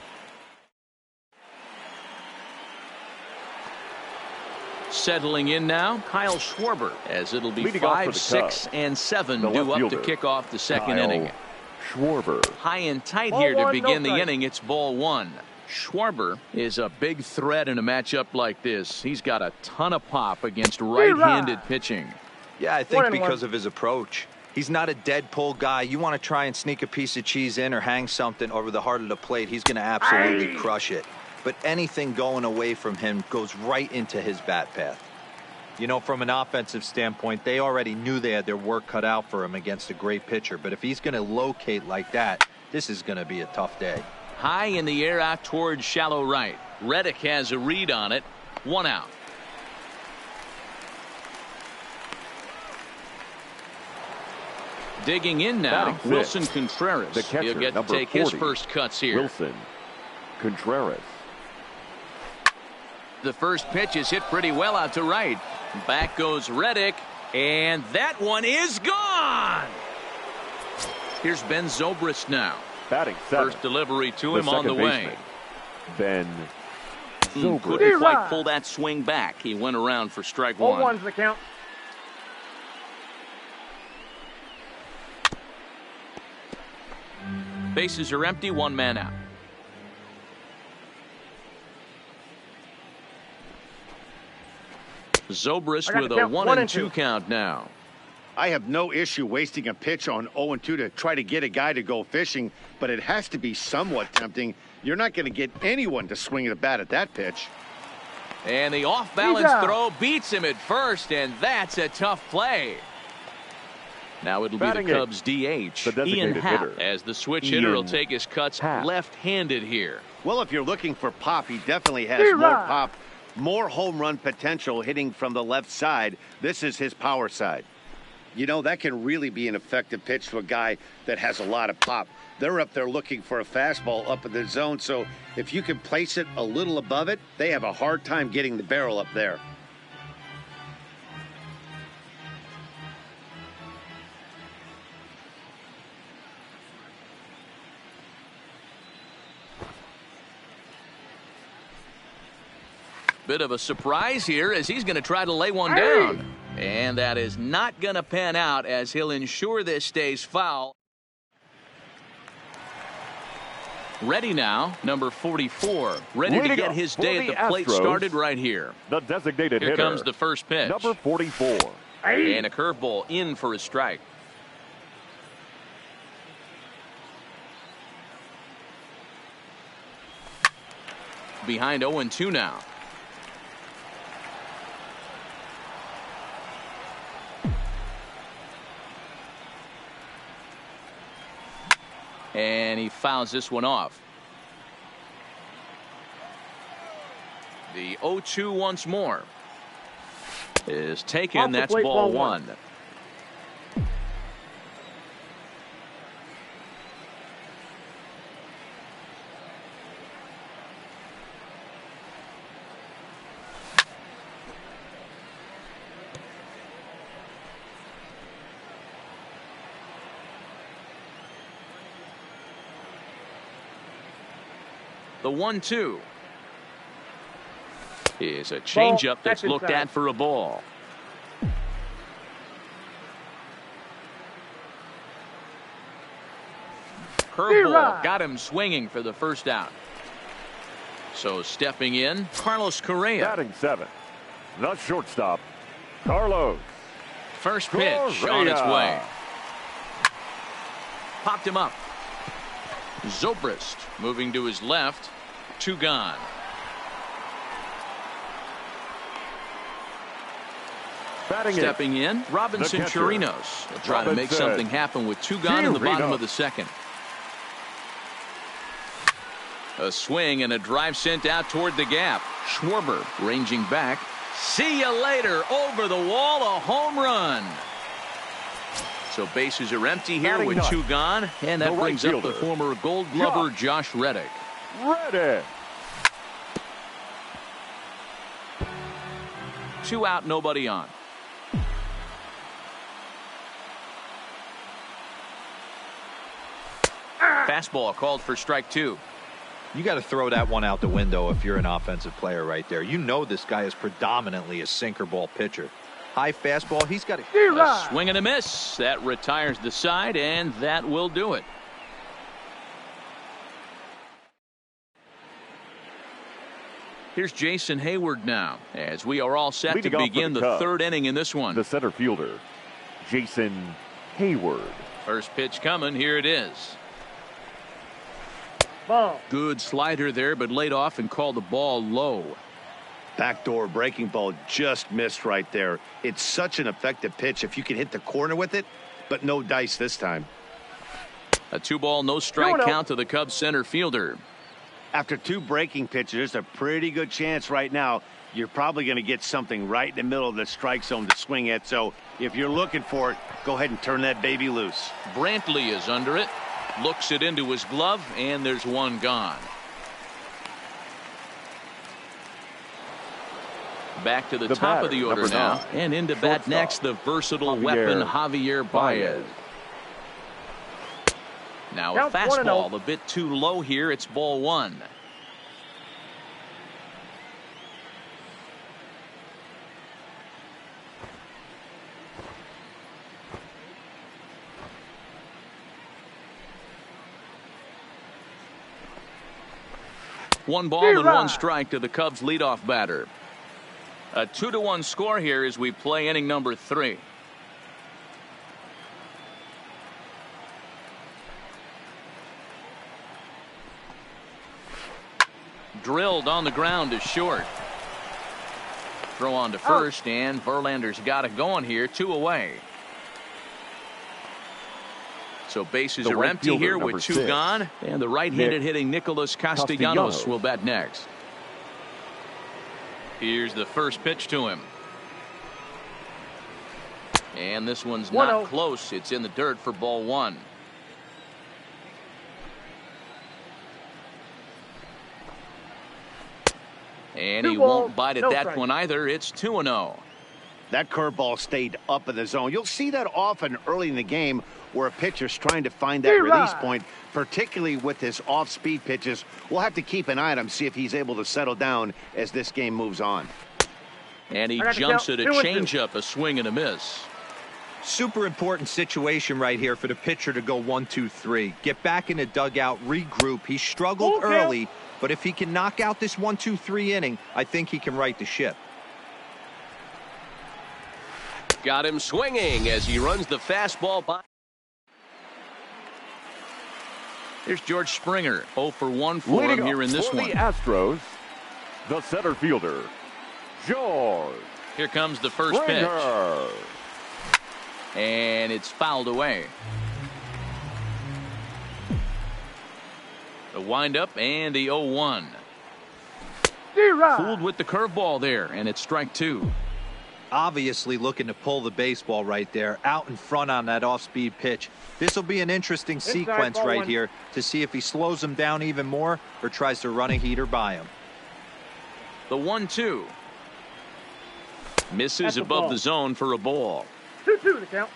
Settling in now, Kyle Schwarber, as it'll be 5, 6, and 7 due up to kick off the second inning. Schwarber. High and tight Ball here to one, begin no the strike. inning. It's ball one. Schwarber is a big threat in a matchup like this. He's got a ton of pop against right-handed pitching. Yeah, I think 1-1. because of his approach. He's not a dead pull guy. You want to try and sneak a piece of cheese in or hang something over the heart of the plate, he's going to absolutely crush it. But anything going away from him goes right into his bat path. You know, from an offensive standpoint, they already knew they had their work cut out for him against a great pitcher. But if he's going to locate like that, this is going to be a tough day. High in the air out towards shallow right. Reddick has a read on it. 1 out. Digging in now, Batting Wilson sixth, Contreras. the catcher, He'll get to number take his 40, first cuts here. Wilson Contreras. The first pitch is hit pretty well out to right. Back goes Reddick, and that one is gone. Here's Ben Zobrist now. Batting seventh, First delivery to the him on the second way. baseman, Ben Couldn't Zobrist. quite pull that swing back. He went around for strike 1. 0-1's the count. Bases are empty, 1 man out. Zobrist with a 1-2 count now. I have no issue wasting a pitch on 0-2 to try to get a guy to go fishing, but it has to be somewhat tempting. You're not going to get anyone to swing the bat at that pitch. And the off-balance throw beats him at first, and that's a tough play. Now it'll be Batting the Cubs DH, the designated Ian Happ, hitter. as the switch hitter will Ian take his cuts Happ. left-handed here. Well, if you're looking for pop, he definitely has more pop, more home run potential hitting from the left side. This is his power side. You know, that can really be an effective pitch to a guy that has a lot of pop. They're up there looking for a fastball up in the zone, so if you can place it a little above it, they have a hard time getting the barrel up there. Bit of a surprise here as he's going to try to lay one down. And that is not going to pan out as he'll ensure this stays foul. Ready now, number 44. Ready to Leading get up his for day at the the plate Astros, started right here. The designated Here hitter. comes the first pitch. Number 44. And a curveball in for a strike. Behind 0-2 now. And he fouls this one off. The 0-2 once more is taken. Off the That's plate, ball ball one. 1. The 1-2 is a changeup that's looked at for a ball. Curveball got him swinging for the first out. So stepping in, Carlos Correa. Batting seventh, the shortstop, Carlos. First pitch Correa. on its way. Popped him up. Zobrist moving to his left. 2 gone. Batting Stepping in, Robinson the catcher, Chirinos. He'll try to make Robinson something happen with 2 gone in the bottom Chirinos. of the second. A swing and a drive sent out toward the gap. Schwarber ranging back. See you later. Over the wall, a home run. So bases are empty here Batting with ninth, 2 gone. And that the right brings up the fielder, former Gold Glover Josh Reddick. Reddick. 2 out, nobody on. Fastball called for strike 2. You got to throw that one out the window if you're an offensive player right there. You know this guy is predominantly a sinker ball pitcher. High fastball, he's got A swing and a miss. That retires the side, and that will do it. Here's Jason Hayward now, as we are all set Leading to off begin for the Cubs, third inning in this one. the center fielder, Jason Hayward. First pitch coming. Here it is. Ball. Good slider there, but laid off and called the ball low. Backdoor breaking ball just missed right there. It's such an effective pitch if you can hit the corner with it, but no dice this time. A 2-ball, no strike 2-0. count to the Cubs center fielder. After 2 breaking pitches, there's a pretty good chance right now you're probably going to get something right in the middle of the strike zone to swing at. So if you're looking for it, go ahead and turn that baby loose. Brantley is under it. Looks it into his glove, and there's one gone. Back to the top of the order now. 9, And into bat next, the versatile weapon, Javier Baez. Now a Count 1-0. fastball, a bit too low here. It's ball 1. One ball and 1 strike to the Cubs leadoff batter. A 2-1 score here as we play inning number 3. Drilled on the ground to short. Throw on to first, and Verlander's got it going here. 2 away. So bases The are right empty fielder, here number with 2 6, gone. And the right-handed Nick hitting Nicholas Castellanos will bat next. Here's the first pitch to him. And this one's not 1-0. close. It's in the dirt for ball 1. And he 2 balls, won't bite at no that strike. one either. It's 2-0. That curveball stayed up in the zone. You'll see that often early in the game where a pitcher's trying to find that release point, particularly with his off-speed pitches. We'll have to keep an eye on him, see if he's able to settle down as this game moves on. And he I got the jumps count. at a 2-2. changeup, a swing and a miss. Super important situation right here for the pitcher to go 1-2-3. Get back in the dugout, regroup. He struggled Okay. early, but if he can knock out this 1-2-3 inning, I think he can right the ship. Got him swinging as he runs the fastball by. Here's George Springer. 0 for 1 for Leading him here in off this for one. the Astros, the center fielder, George Here comes the first pitch. Springer. And it's fouled away. The windup and the 0-1. Fooled with the curveball there, and it's strike 2. Obviously looking to pull the baseball right there, out in front on that off-speed pitch. This will be an interesting sequence ball right 1. here to see if he slows him down even more or tries to run a heater by him. The 1-2. Misses That's a above ball. the zone for a ball. 2-2 the count.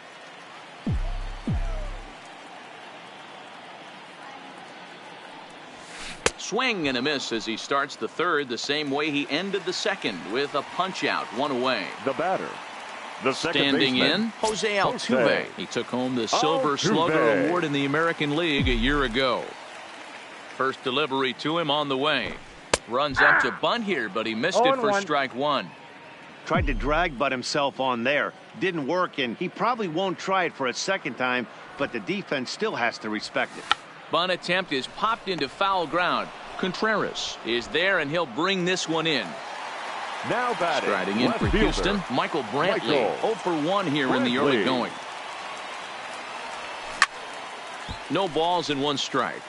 Swing and a miss as he starts the third the same way he ended the second with a punch out, 1 away. The batter, the second Standing baseman, in, Jose Altuve. Jose He took home the Silver Altuve. Slugger Award in the American League a year ago. First delivery to him on the way. Runs up to bunt here, but he missed it for 0-1. strike 1. Tried to drag butt himself on there. Didn't work, and he probably won't try it for a second time, but the defense still has to respect it. Bunt attempt is popped into foul ground. Contreras is there, and he'll bring this one in. now batting, Striding in left for fielder, Houston, Michael Brantley. Michael 0 for 1 here in the early Brantley. going. No balls and 1 strike.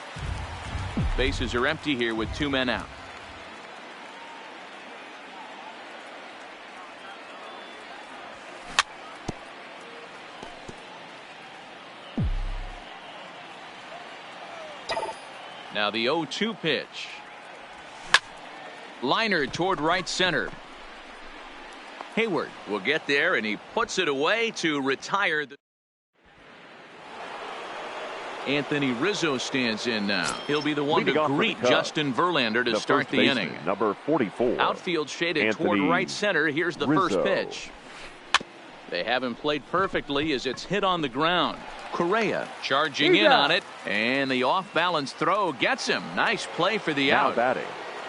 Bases are empty here with 2 men out. Now the 0-2 pitch. Liner toward right center. Hayward will get there, and he puts it away to retire. Anthony Rizzo stands in now. He'll be the one Leading to off for the greet Cubs, Justin Verlander to the start first the baseman, inning. number 44. Outfield shaded Anthony toward right center. Here's the first Rizzo. pitch. They haven't played perfectly as it's hit on the ground. Correa charging He's in out. on it, and the off-balance throw gets him. Nice play for the Now out. batting,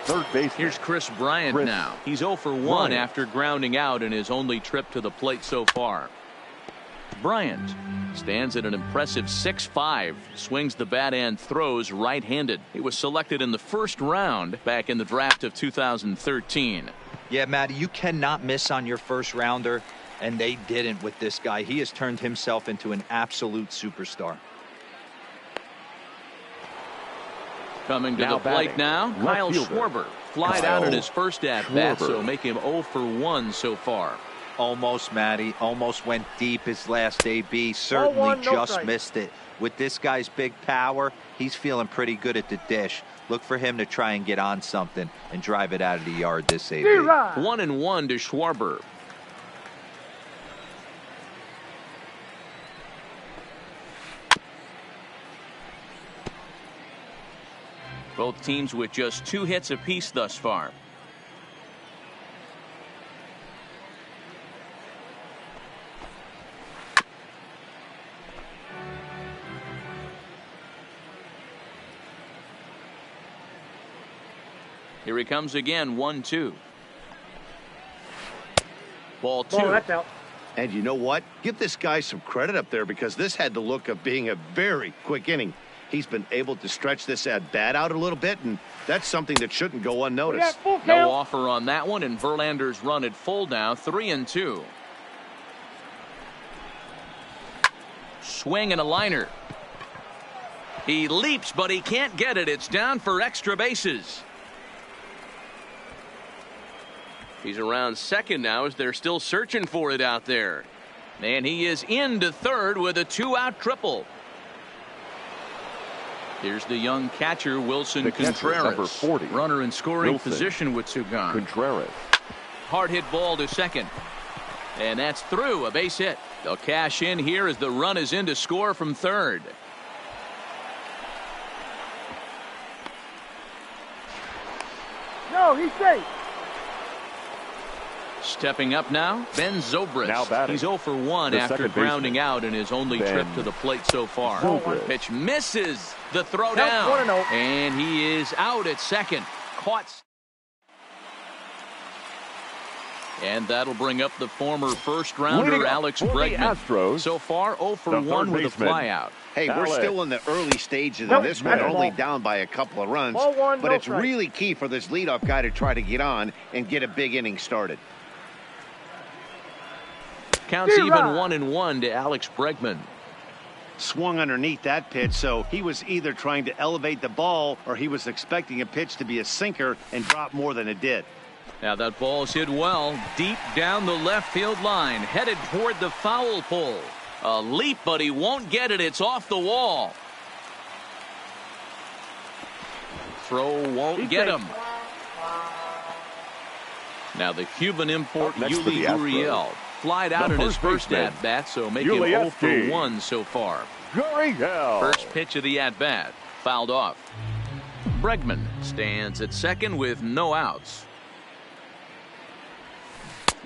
third baseman. Here's Chris Bryant now. He's 0 for 1 after grounding out in his only trip to the plate so far. Bryant stands at an impressive 6'5", swings the bat and throws right-handed. He was selected in the first round back in the draft of 2013. Yeah, Matty, you cannot miss on your first rounder, and they didn't with this guy. He has turned himself into an absolute superstar. Coming to the plate now, Kyle Schwarber. Flied out in his first at-bat, so make him 0 for 1 so far. Almost, Matty. Almost went deep his last AB. Certainly just missed it. With this guy's big power, he's feeling pretty good at the dish. Look for him to try and get on something and drive it out of the yard this AB. 1-1 to Schwarber. Both teams with just 2 hits apiece thus far. Here he comes again, 1-2. Ball 2. Oh, that's out. And you know what? Give this guy some credit up there, because this had the look of being a very quick inning. He's been able to stretch this at bat out a little bit, and that's something that shouldn't go unnoticed. No offer on that one, and Verlander's run at full now, 3-2. Swing and a liner. He leaps, but he can't get it. It's down for extra bases. He's around second now as they're still searching for it out there. And he is into third with a 2-out triple. Here's the young catcher, Wilson Contreras. Number 40. Runner in scoring position with 2 gone. Contreras. Hard hit ball to second. And that's through, a base hit. They'll cash in here as the run is in to score from third. No, he's safe. Stepping up now, Ben Zobrist. Now batting. He's 0 for 1 after grounding out in his only trip to the plate so far. Pitch misses. The throw down. And he is out at second. Caught. And that'll bring up the former first rounder, Alex Bregman. So far, 0 for 1 with a flyout. Hey, we're still in the early stages of this one, only down by a couple of runs. But it's really key for this leadoff guy to try to get on and get a big inning started. Counts even 1-1 to Alex Bregman. Swung underneath that pitch, so he was either trying to elevate the ball or he was expecting a pitch to be a sinker and drop more than it did. Now that ball's hit well, deep down the left field line, headed toward the foul pole. A leap, but he won't get it. It's off the wall. Throw won't get him. Now the Cuban import, Yuli Gurriel. Flied out in his first at-bat, so make him 0 for 1 so far. First pitch of the at-bat, fouled off. Bregman stands at second with no outs.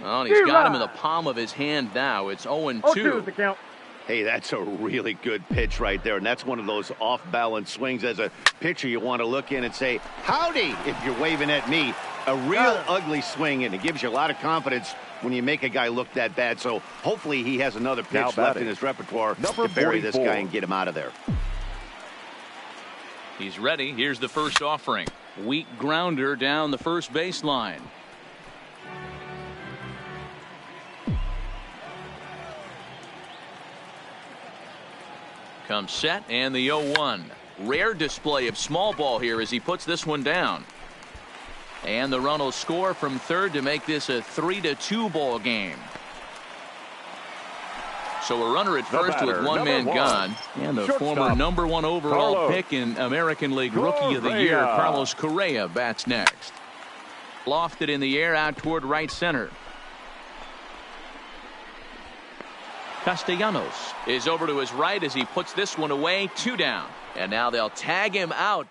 Well, he's got him in the palm of his hand now. It's 0-2. Hey, that's a really good pitch right there, and that's one of those off-balance swings. As a pitcher, you want to look in and say, howdy, if you're waving at me. A real ugly swing, and it gives you a lot of confidence when you make a guy look that bad. So hopefully he has another pitch left in his repertoire to bury this guy and get him out of there. He's ready. Here's the first offering. Weak grounder down the first baseline. Comes set, and the 0-1. Rare display of small ball here as he puts this one down. And the run will score from third to make this a 3-2 ball game. So a runner at first with one man gone. And the former #1 overall pick in American League Rookie of the Year, Carlos Correa, bats next. Lofted in the air out toward right center. Castellanos is over to his right as he puts this one away, 2 down. And now they'll tag him out.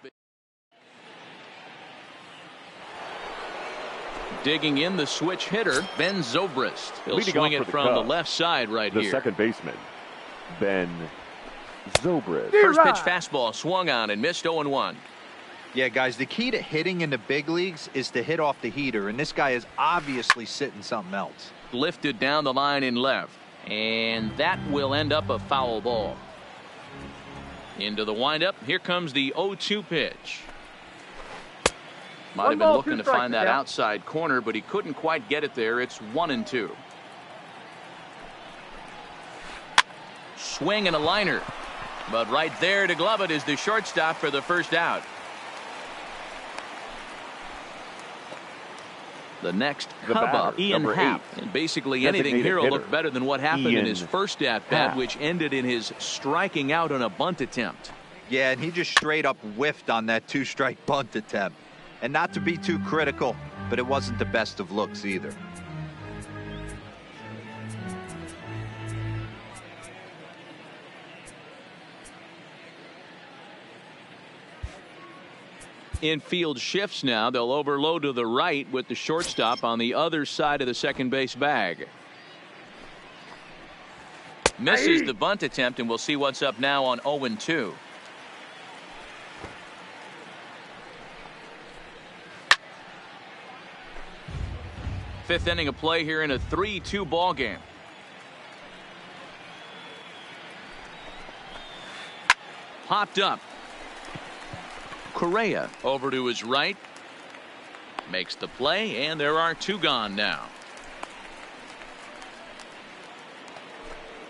Digging in the switch hitter, Ben Zobrist. He'll swing it from the left side right here. The second baseman, Ben Zobrist. First pitch fastball swung on and missed 0-1. Yeah, guys, the key to hitting in the big leagues is to hit off the heater, and this guy is obviously sitting something else. Lifted down the line in left, and that will end up a foul ball. Into the windup. Here comes the 0-2 pitch. Might have been looking to find that outside corner, but he couldn't quite get it there. It's 1-2. Swing and a liner. But right there to glove it is the shortstop for the first out. The next Cub up, Ian Happ. And basically anything here will look better than what happened in his first at-bat, which ended in his striking out on a bunt attempt. Yeah, and he just straight up whiffed on that 2-strike bunt attempt. And not to be too critical, but it wasn't the best of looks either. Infield shifts now. They'll overload to the right with the shortstop on the other side of the second base bag. Misses the bunt attempt, and we'll see what's up now on 0-2. Fifth inning of play here in a 3-2 ball game. Popped up. Correa over to his right. Makes the play, and there are two gone now.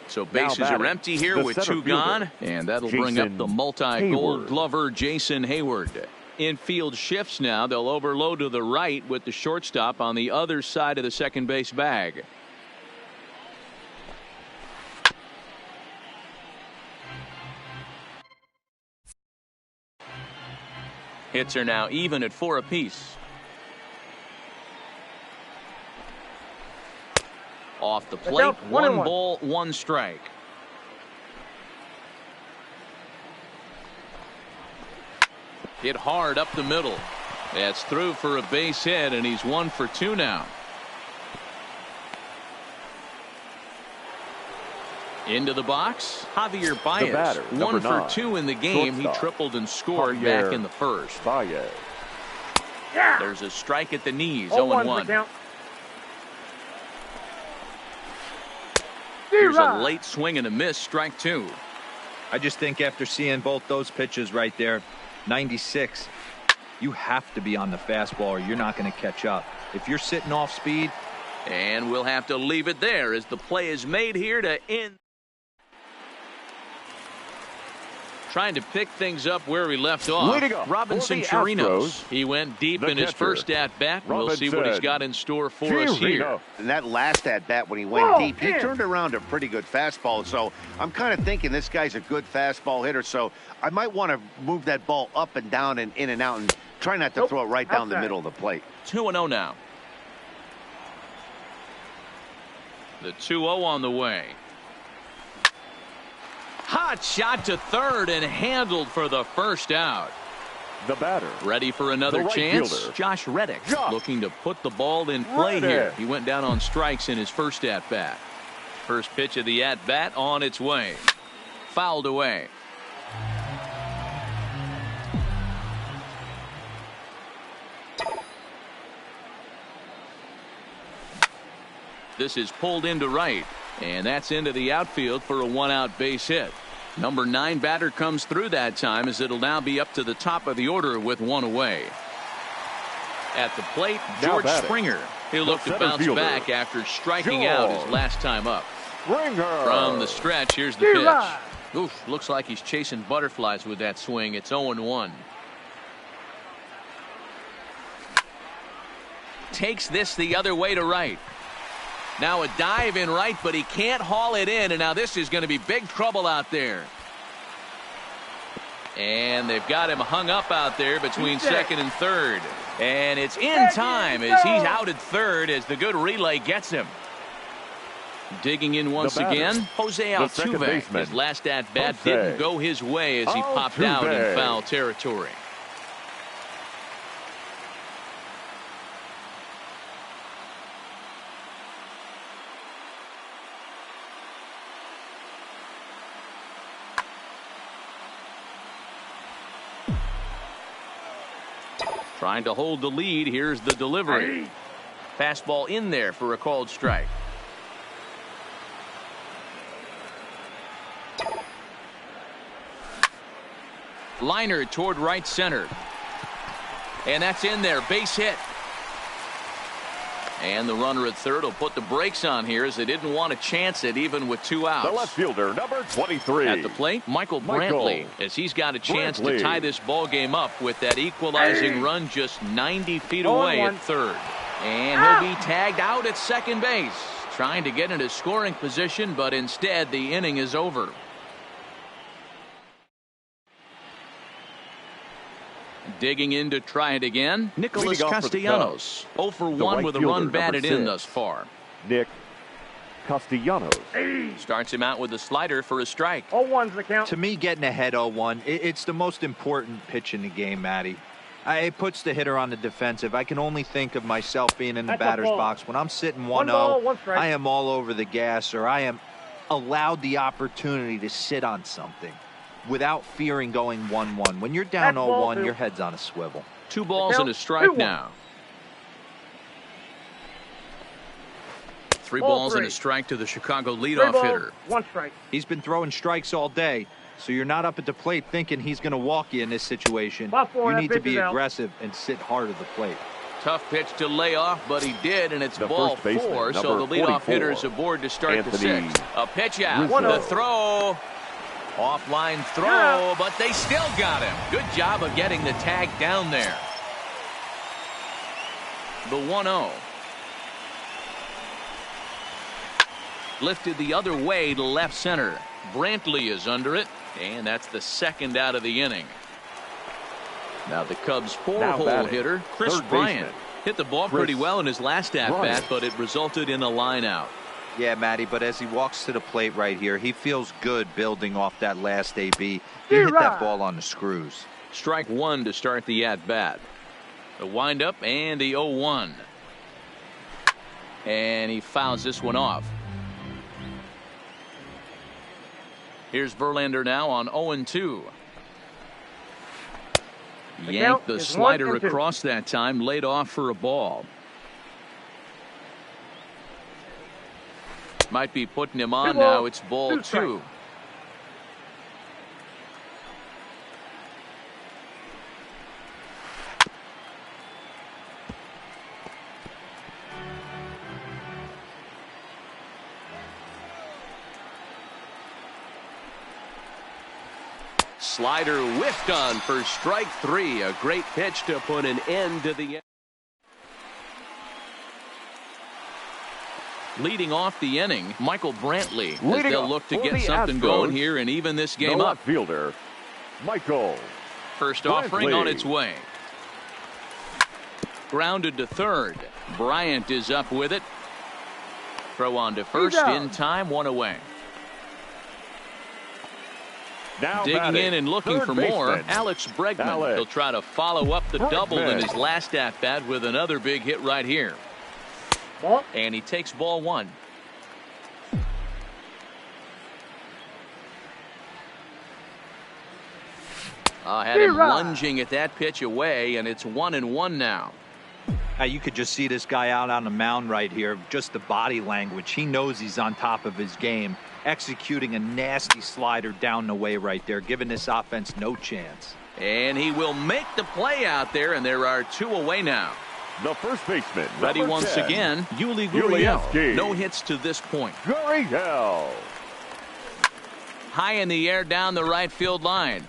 So bases are empty here with two gone, and that'll bring up the multi-gold glover Jason Hayward. Infield shifts now. They'll overload to the right with the shortstop on the other side of the second base bag. Hits are now even at 4 apiece. Off the plate, 1 ball, 1 strike. Hit hard up the middle. That's through for a base hit, and he's 1 for 2 now. Into the box, Javier Baez, 1 for 2 in the game. He tripled and scored back in the first. There's a strike at the knees, 0-1. Here's a late swing and a miss, strike 2. I just think after seeing both those pitches right there, 96, you have to be on the fastball or you're not going to catch up. If you're sitting off speed. And we'll have to leave it there as the play is made here to end. Trying to pick things up where we left off. Robinson Chirinos. He went deep in his first at-bat. We'll see what he's got in store for us here. And that last at-bat when he went deep, he turned around a pretty good fastball. So I'm kind of thinking this guy's a good fastball hitter. So I might want to move that ball up and down and in and out and try not to throw it right down the middle of the plate. 2-0 now. The 2-0 on the way. Hot shot to third and handled for the first out. The batter. Ready for another chance. Josh Reddick looking to put the ball in play here. He went down on strikes in his first at-bat. First pitch of the at-bat on its way. Fouled away. This is pulled into right. And that's into the outfield for a 1-out base hit. Number 9 batter comes through that time as it'll now be up to the top of the order with 1 away. At the plate, George Springer. He'll look to bounce back after striking out his last time up. From the stretch, here's the pitch. Oof, looks like he's chasing butterflies with that swing. It's 0-1. Takes this the other way to right. Now a dive in right, but he can't haul it in, and now this is going to be big trouble out there. And they've got him hung up out there between second and third. And it's in time as he's out at third as the good relay gets him. Digging in once again, Jose Altuve. His last at-bat didn't go his way as he popped out in foul territory. Trying to hold the lead. Here's the delivery. Fastball in there for a called strike. Liner toward right center. And that's in there. Base hit. And the runner at third will put the brakes on here as they didn't want to chance it even with 2 outs. The left fielder, number 23. At the plate, Michael Brantley, as he's got a chance to tie this ball game up with that equalizing run just 90 feet away at third. And he'll be tagged out at second base, trying to get into scoring position, but instead the inning is over. Digging in to try it again, Nicholas Castellanos. 0 for 1 with a run batted in thus far. Nick Castellanos. Starts him out with a slider for a strike. 0-1's the count. To me, getting ahead 0-1, it's the most important pitch in the game, Matty. It puts the hitter on the defensive. I can only think of myself being in the batter's box. When I'm sitting 1-0, I am all over the gas, or I am allowed the opportunity to sit on something without fearing going 1-1. When you're down 0-1, your head's on a swivel. 2 balls and a strike now. 3 balls and a strike to the Chicago leadoff hitter. 1 strike. He's been throwing strikes all day, so you're not up at the plate thinking he's going to walk you in this situation. You need to be aggressive and sit hard at the plate. Tough pitch to lay off, but he did, and it's ball 4, so the leadoff hitter's aboard to start the 6th. A pitch out, the throw. Offline throw, but they still got him. Good job of getting the tag down there. The 1-0. Lifted the other way to left center. Brantley is under it, and that's the 2nd out of the inning. Now the Cubs' 4-hole hitter, Chris Bryant, hit the ball pretty well in his last at-bat, but it resulted in a line out. Yeah, Matty, but as he walks to the plate right here, he feels good building off that last AB. He hit that ball on the screws. Strike 1 to start the at-bat. The windup and the 0-1. And he fouls this one off. Here's Verlander now on 0-2. Yanked the slider across that time, laid off for a ball. Might be putting him on now. It's ball 2. Slider whiffed on for strike 3. A great pitch to put an end to the. Leading off the inning, Michael Brantley, as they'll look to get something going here and even this game up. Fielder, Michael. First offering on its way. Grounded to third. Bryant is up with it. Throw on to first in time, 1 away. Now digging in and looking for more, Alex Bregman. He'll try to follow up the double in his last at-bat with another big hit right here. And he takes ball 1. Had him lunging at that pitch away, and it's 1-1 now. You could just see this guy out on the mound right here. Just the body language. He knows he's on top of his game. Executing a nasty slider down the way right there, giving this offense no chance. And he will make the play out there, and there are 2 away now. The first baseman, ready once again, Yuli Gurriel. No hits to this point. Gurriel. High in the air down the right field line.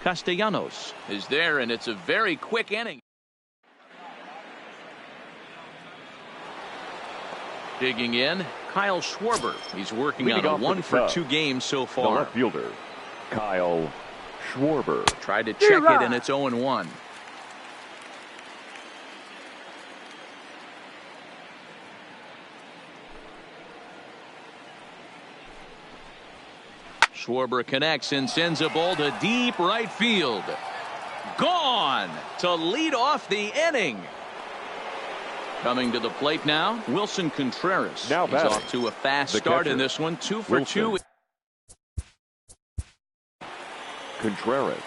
Castellanos is there, and it's a very quick inning. Digging in, Kyle Schwarber. He's working on a 1-for-2 game so far. The left fielder, Kyle Schwarber. Tried to check it, and it's 0-1. Schwarber connects and sends a ball to deep right field. Gone to lead off the inning. Coming to the plate now, Wilson Contreras. He's off to a fast start in this one, 2 for 2. Contreras.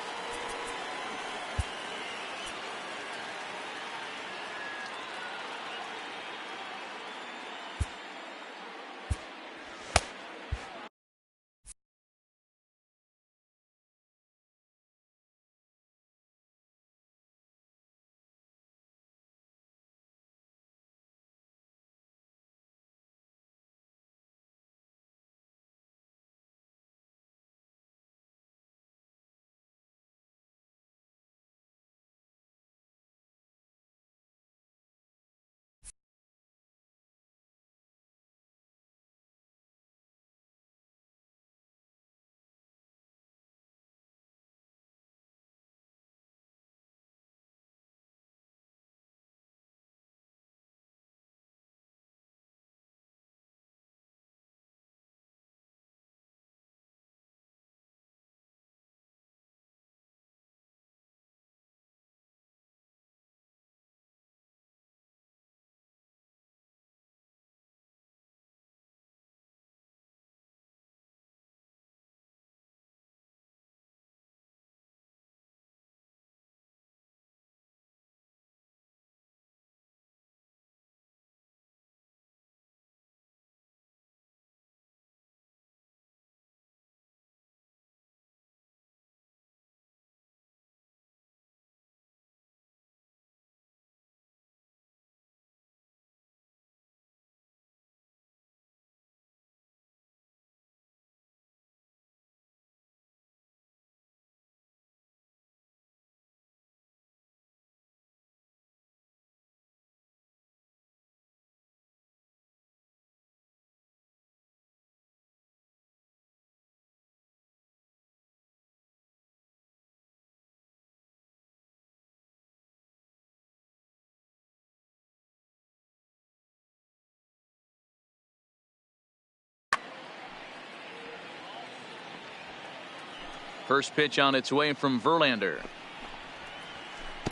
First pitch on its way from Verlander.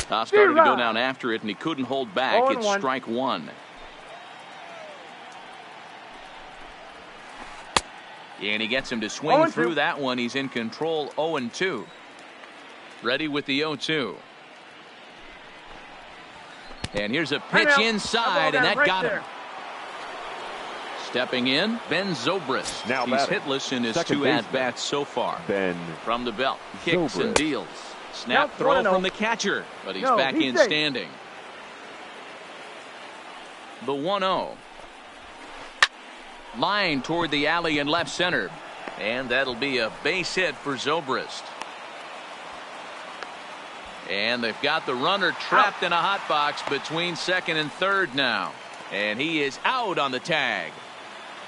Started to go down after it, and he couldn't hold back. It's strike one. And he gets him to swing through that one. He's in control, 0-2. Ready with the 0-2. And here's a pitch inside, and that got him. Stepping in, Ben Zobrist. Now he's hitless in his two at-bats so far. Ben from the belt, kicks and deals. Snap throw from the catcher, but he's back in safe. standing. The 1-0. Line toward the alley in left center. And that'll be a base hit for Zobrist. And they've got the runner trapped in a hot box between second and third now. And he is out on the tag.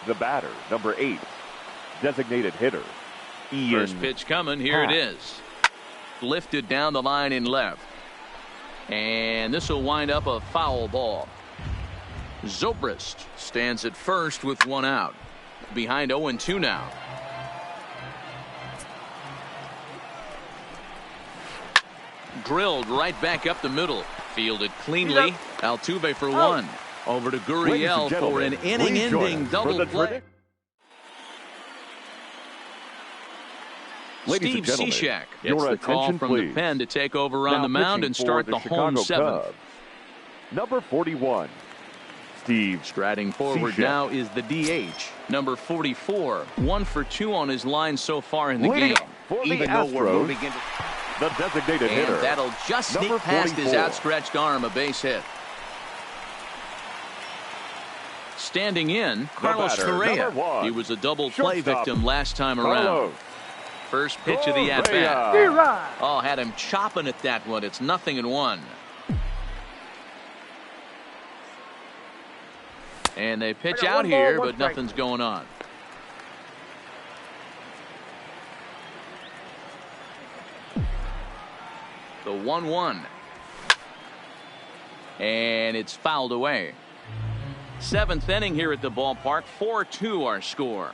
The batter, number 8, designated hitter, Ian. First pitch coming. Here it is. Lifted down the line in left. And this will wind up a foul ball. Zobrist stands at first with one out. Behind 0-2 now. Drilled right back up the middle. Fielded cleanly. Altuve for one. Over to Gurriel for an inning-ending double play. Steve Cishek gets the call from the pen to take over on the mound and start the home seventh. Number 41, Steve. Striding forward now is the DH. Number 44, 1 for 2 on his line so far in the game. Even though we're moving into the designated hitter. And that'll just sneak past his outstretched arm, a base hit. Standing in, Carlos Correa. He was a double play victim last time around. First pitch of the at-bat. Oh, had him chopping at that one. It's 0-1. And they pitch out here, but nothing's going on. The 1-1. And it's fouled away. 7th inning here at the ballpark. 4-2 our score.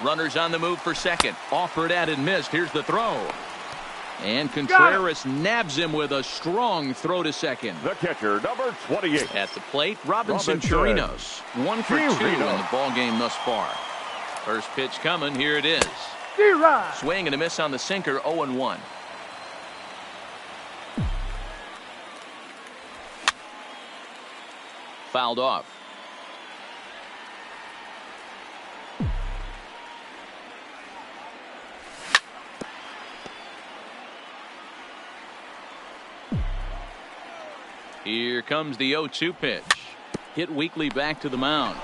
Runners on the move for second. Offered at and missed. Here's the throw. And Contreras nabs him with a strong throw to second. The catcher, number 28. At the plate, Robinson Chirinos. 1 for 2 in the ball game thus far. First pitch coming. Here it is. Swing and a miss on the sinker. 0-1. Fouled off. Here comes the 0-2 pitch. Hit weakly back to the mound.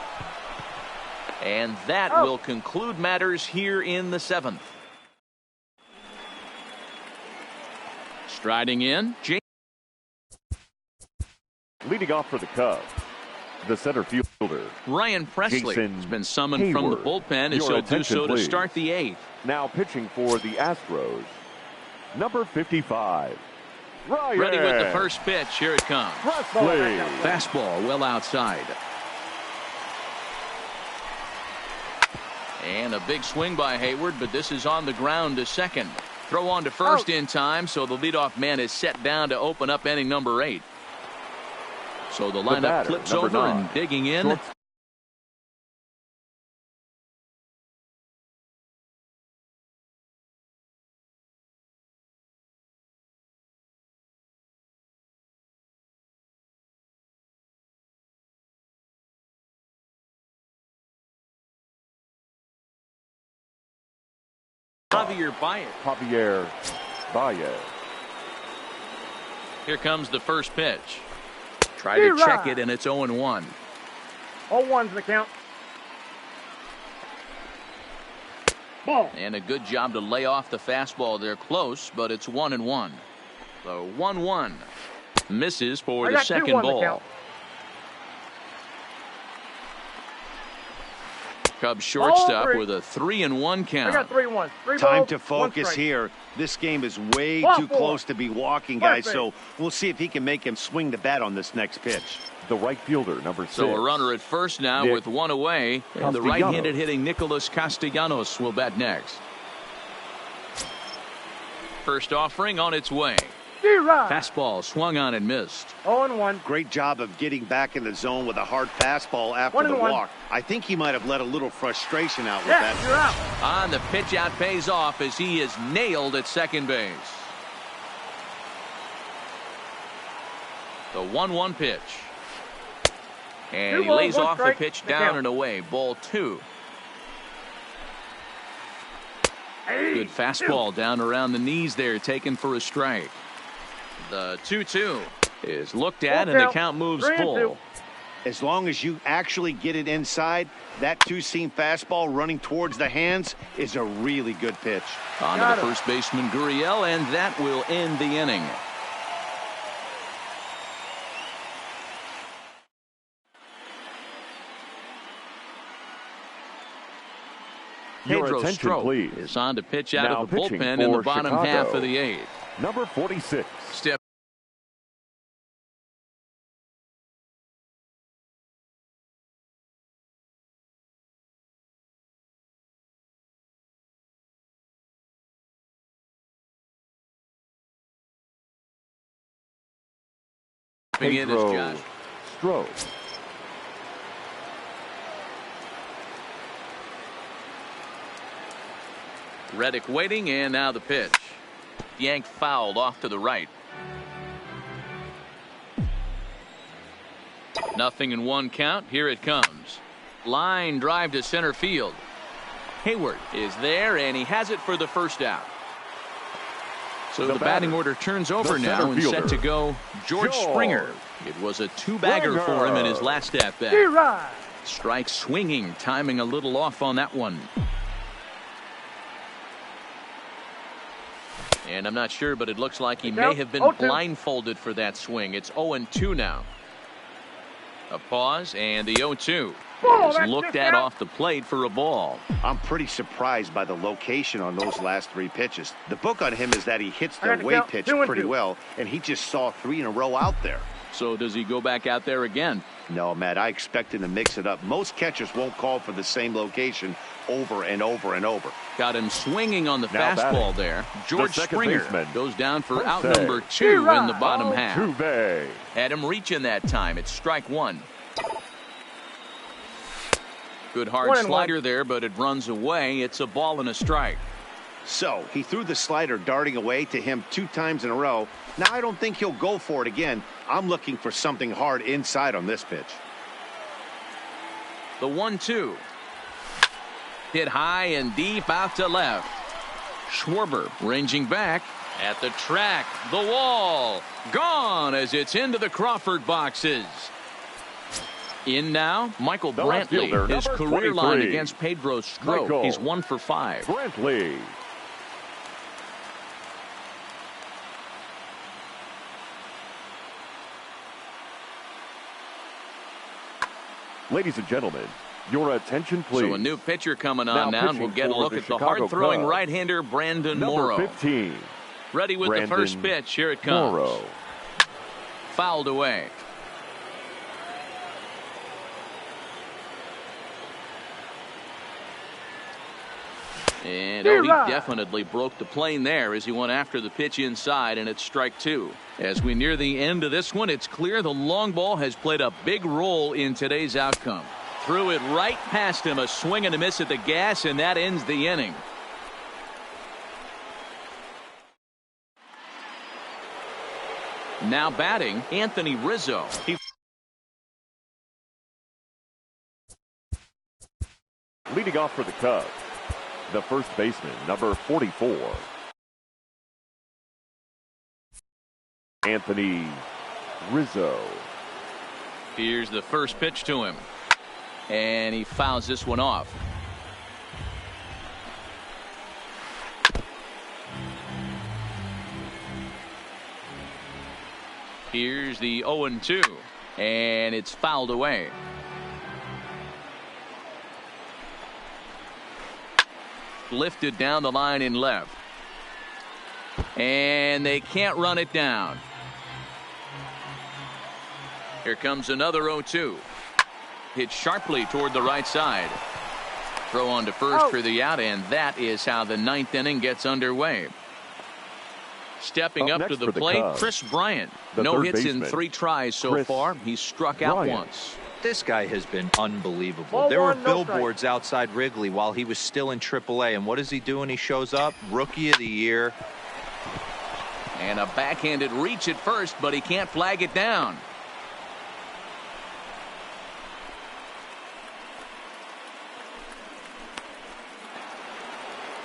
And that will conclude matters here in the 7th. Striding in, Leading off for the Cubs, the center fielder, Ryan Presley has been summoned from the bullpen, and he'll do so to start the 8th. Now pitching for the Astros, number 55. Ryan. Ready with the first pitch. Here it comes. Presley. Fastball well outside. And a big swing by Hayward, but this is on the ground to second. Throw on to first in time, so the leadoff man is set down to open up inning number 8. So the lineup flips over 9. And digging in. Javier Baez. Here comes the first pitch. Try to check it, and it's 0-1. 0-1's the count. Ball. And a good job to lay off the fastball. They're close, but it's 1-1. So 1-1. Misses for the second ball. Cubs shortstop with a 3-1 count. I got 3-1. Time to focus here. This game is way too close to be walking, guys, so we'll see if he can make him swing the bat on this next pitch. The right fielder, number 6. So a runner at first now Nick with one away. And the right-handed hitting Nicholas Castellanos will bat next. First offering on its way. Fastball swung on and missed. 0-1. Great job of getting back in the zone with a hard fastball after the walk. I think he might have let a little frustration out with that. You're out. On the pitch out pays off as he is nailed at second base. The 1-1 pitch. And he lays off the pitch down and away. Ball 2. Good fastball down around the knees there, taken for a strike. The 2-2 is looked at and the count moves full. As long as you actually get it inside, that two-seam fastball running towards the hands is a really good pitch. On to the first baseman Gurriel, and that will end the inning. Pedro Strop is on to pitch out of the bullpen in the bottom half of the 8th. Number 46. Step. Pedro Strop. Reddick waiting, and now the pitch. Yank fouled off to the right. 0-1 count. Here it comes. Line drive to center field. Hayward is there, and he has it for the first out. So the batting order turns over now and set to go George Springer. It was a 2-bagger for him in his last at-bat. Strike swinging, timing a little off on that one. And I'm not sure, but it looks like he may have been blindfolded for that swing. It's 0-2 now. A pause, and the 0-2 is looked at off the plate for a ball. I'm pretty surprised by the location on those last 3 pitches. The book on him is that he hits the away pitch pretty well, and he just saw 3 in a row out there. So does he go back out there again? No, Matt, I expect him to mix it up. Most catchers won't call for the same location over and over and over. Got him swinging on the fastball there. George Springer goes down for out number 2 in the bottom half. Had him reaching that time. It's strike 1. Good hard slider there, but it runs away. It's a ball and a strike. So he threw the slider darting away to him 2 times in a row. Now I don't think he'll go for it again. I'm looking for something hard inside on this pitch. The 1-2. Hit high and deep out to left. Schwarber ranging back at the track. The wall. Gone as it's into the Crawford boxes. In now, Michael Brantley. His career line against Pedro Strop. He's 1 for 5. Brantley. Ladies and gentlemen, your attention, please. So a new pitcher coming on now, and we'll get a look at the hard-throwing right-hander Brandon Morrow. Number 15. Ready with the first pitch. Here it comes. Morrow. Fouled away. And he definitely broke the plane there as he went after the pitch inside, and it's strike 2. As we near the end of this one, it's clear the long ball has played a big role in today's outcome. Threw it right past him, a swing and a miss at the gas, and that ends the inning. Now batting, Anthony Rizzo. Leading off for the Cubs, the first baseman, number 44. Anthony Rizzo. Here's the first pitch to him. And he fouls this one off. Here's the 0-2. And it's fouled away. lifted down the line in left. And they can't run it down. Here comes another 0-2. Hit sharply toward the right side. Throw on to first for the out, and that is how the 9th inning gets underway. Stepping up to the plate, Chris Bryant. No hits in 3 tries so far. He's struck out once. This guy has been unbelievable. There were billboards outside Wrigley while he was still in AAA, and what does he do when he shows up? Rookie of the Year. And a backhanded reach at first, but he can't flag it down.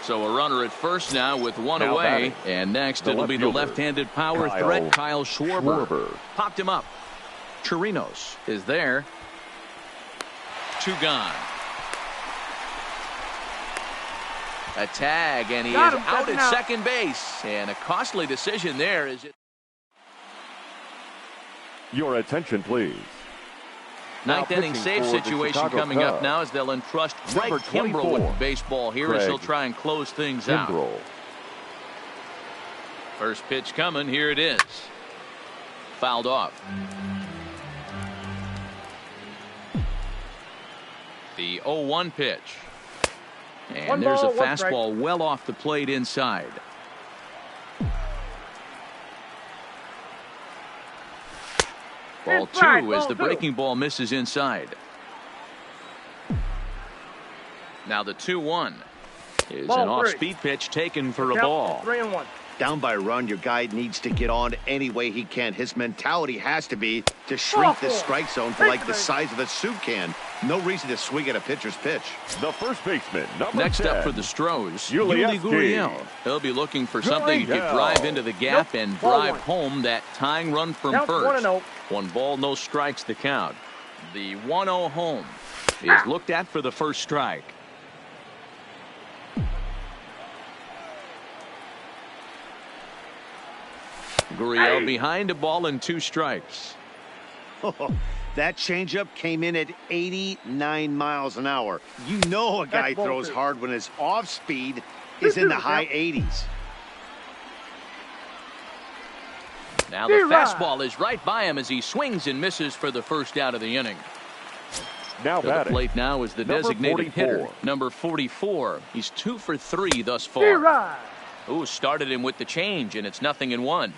So a runner at first now with one away. And next it'll be the left-handed power threat, Kyle Schwarber. Popped him up. Chirinos is there. 2 gone. A tag, and he is out at second base. And a costly decision there. Is it? Your attention, please. 9th inning save situation coming up now as they'll entrust Craig Kimbrel with the baseball here as he'll try and close things out. First pitch coming. Here it is. Fouled off. The 0-1 pitch. And there's a fastball well off the plate inside. Ball 2 as the breaking ball misses inside. Now the 2-1 is an off-speed pitch taken for a ball. 3-1. Down by a run, your guy needs to get on any way he can. His mentality has to be to shrink the strike zone to like the size of a soup can. No reason to swing at a pitcher's pitch. The first baseman, Next 10. up for the Stros, Yuli Gurriel. He'll be looking for something he could drive into the gap and drive home that tying run from first. 1 ball, no strikes the count. The 1-0 home is looked at for the first strike. Gurriel behind a ball and 2 strikes. That changeup came in at 89 miles an hour. You know a guy throws hard when his off speed is in the high 80s. Now the fastball is right by him as he swings and misses for the first out of the inning. Now to the plate now is the designated hitter, number 44. He's 2 for 3 thus far. Ooh, started him with the change, and it's 0-1.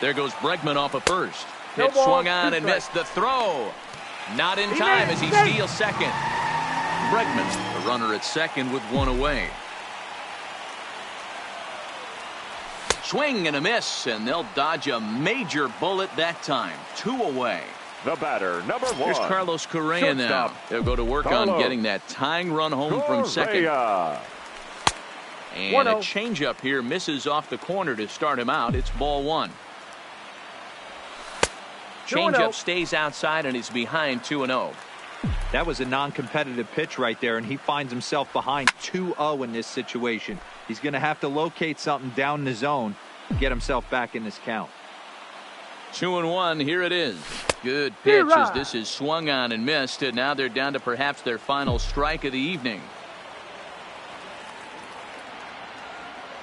There goes Bregman off of first. Pitch swung on and missed. The throw. Not in time as he steals second. Bregman, the runner at second with 1 away. Swing and a miss, and they'll dodge a major bullet that time. 2 away. The batter, number 1. Here's Carlos Correa now. They'll go to work on getting that tying run home from second. And a changeup here misses off the corner to start him out. It's ball 1. Changeup stays outside and he's behind 2-0. That was a non-competitive pitch right there, and he finds himself behind 2-0 in this situation. He's going to have to locate something down the zone to get himself back in this count. 2-1. Here it is. Good pitch as this is swung on and missed, and now they're down to perhaps their final strike of the evening.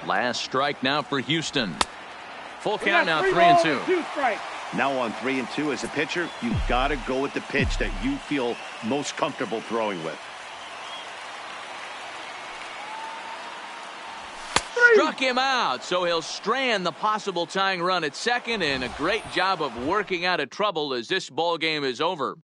Last strike now for Houston. Full count now, 3-2. Now on 3-2 as a pitcher, you've got to go with the pitch that you feel most comfortable throwing with. Struck him out, so he'll strand the possible tying run at second, and a great job of working out of trouble as this ball game is over.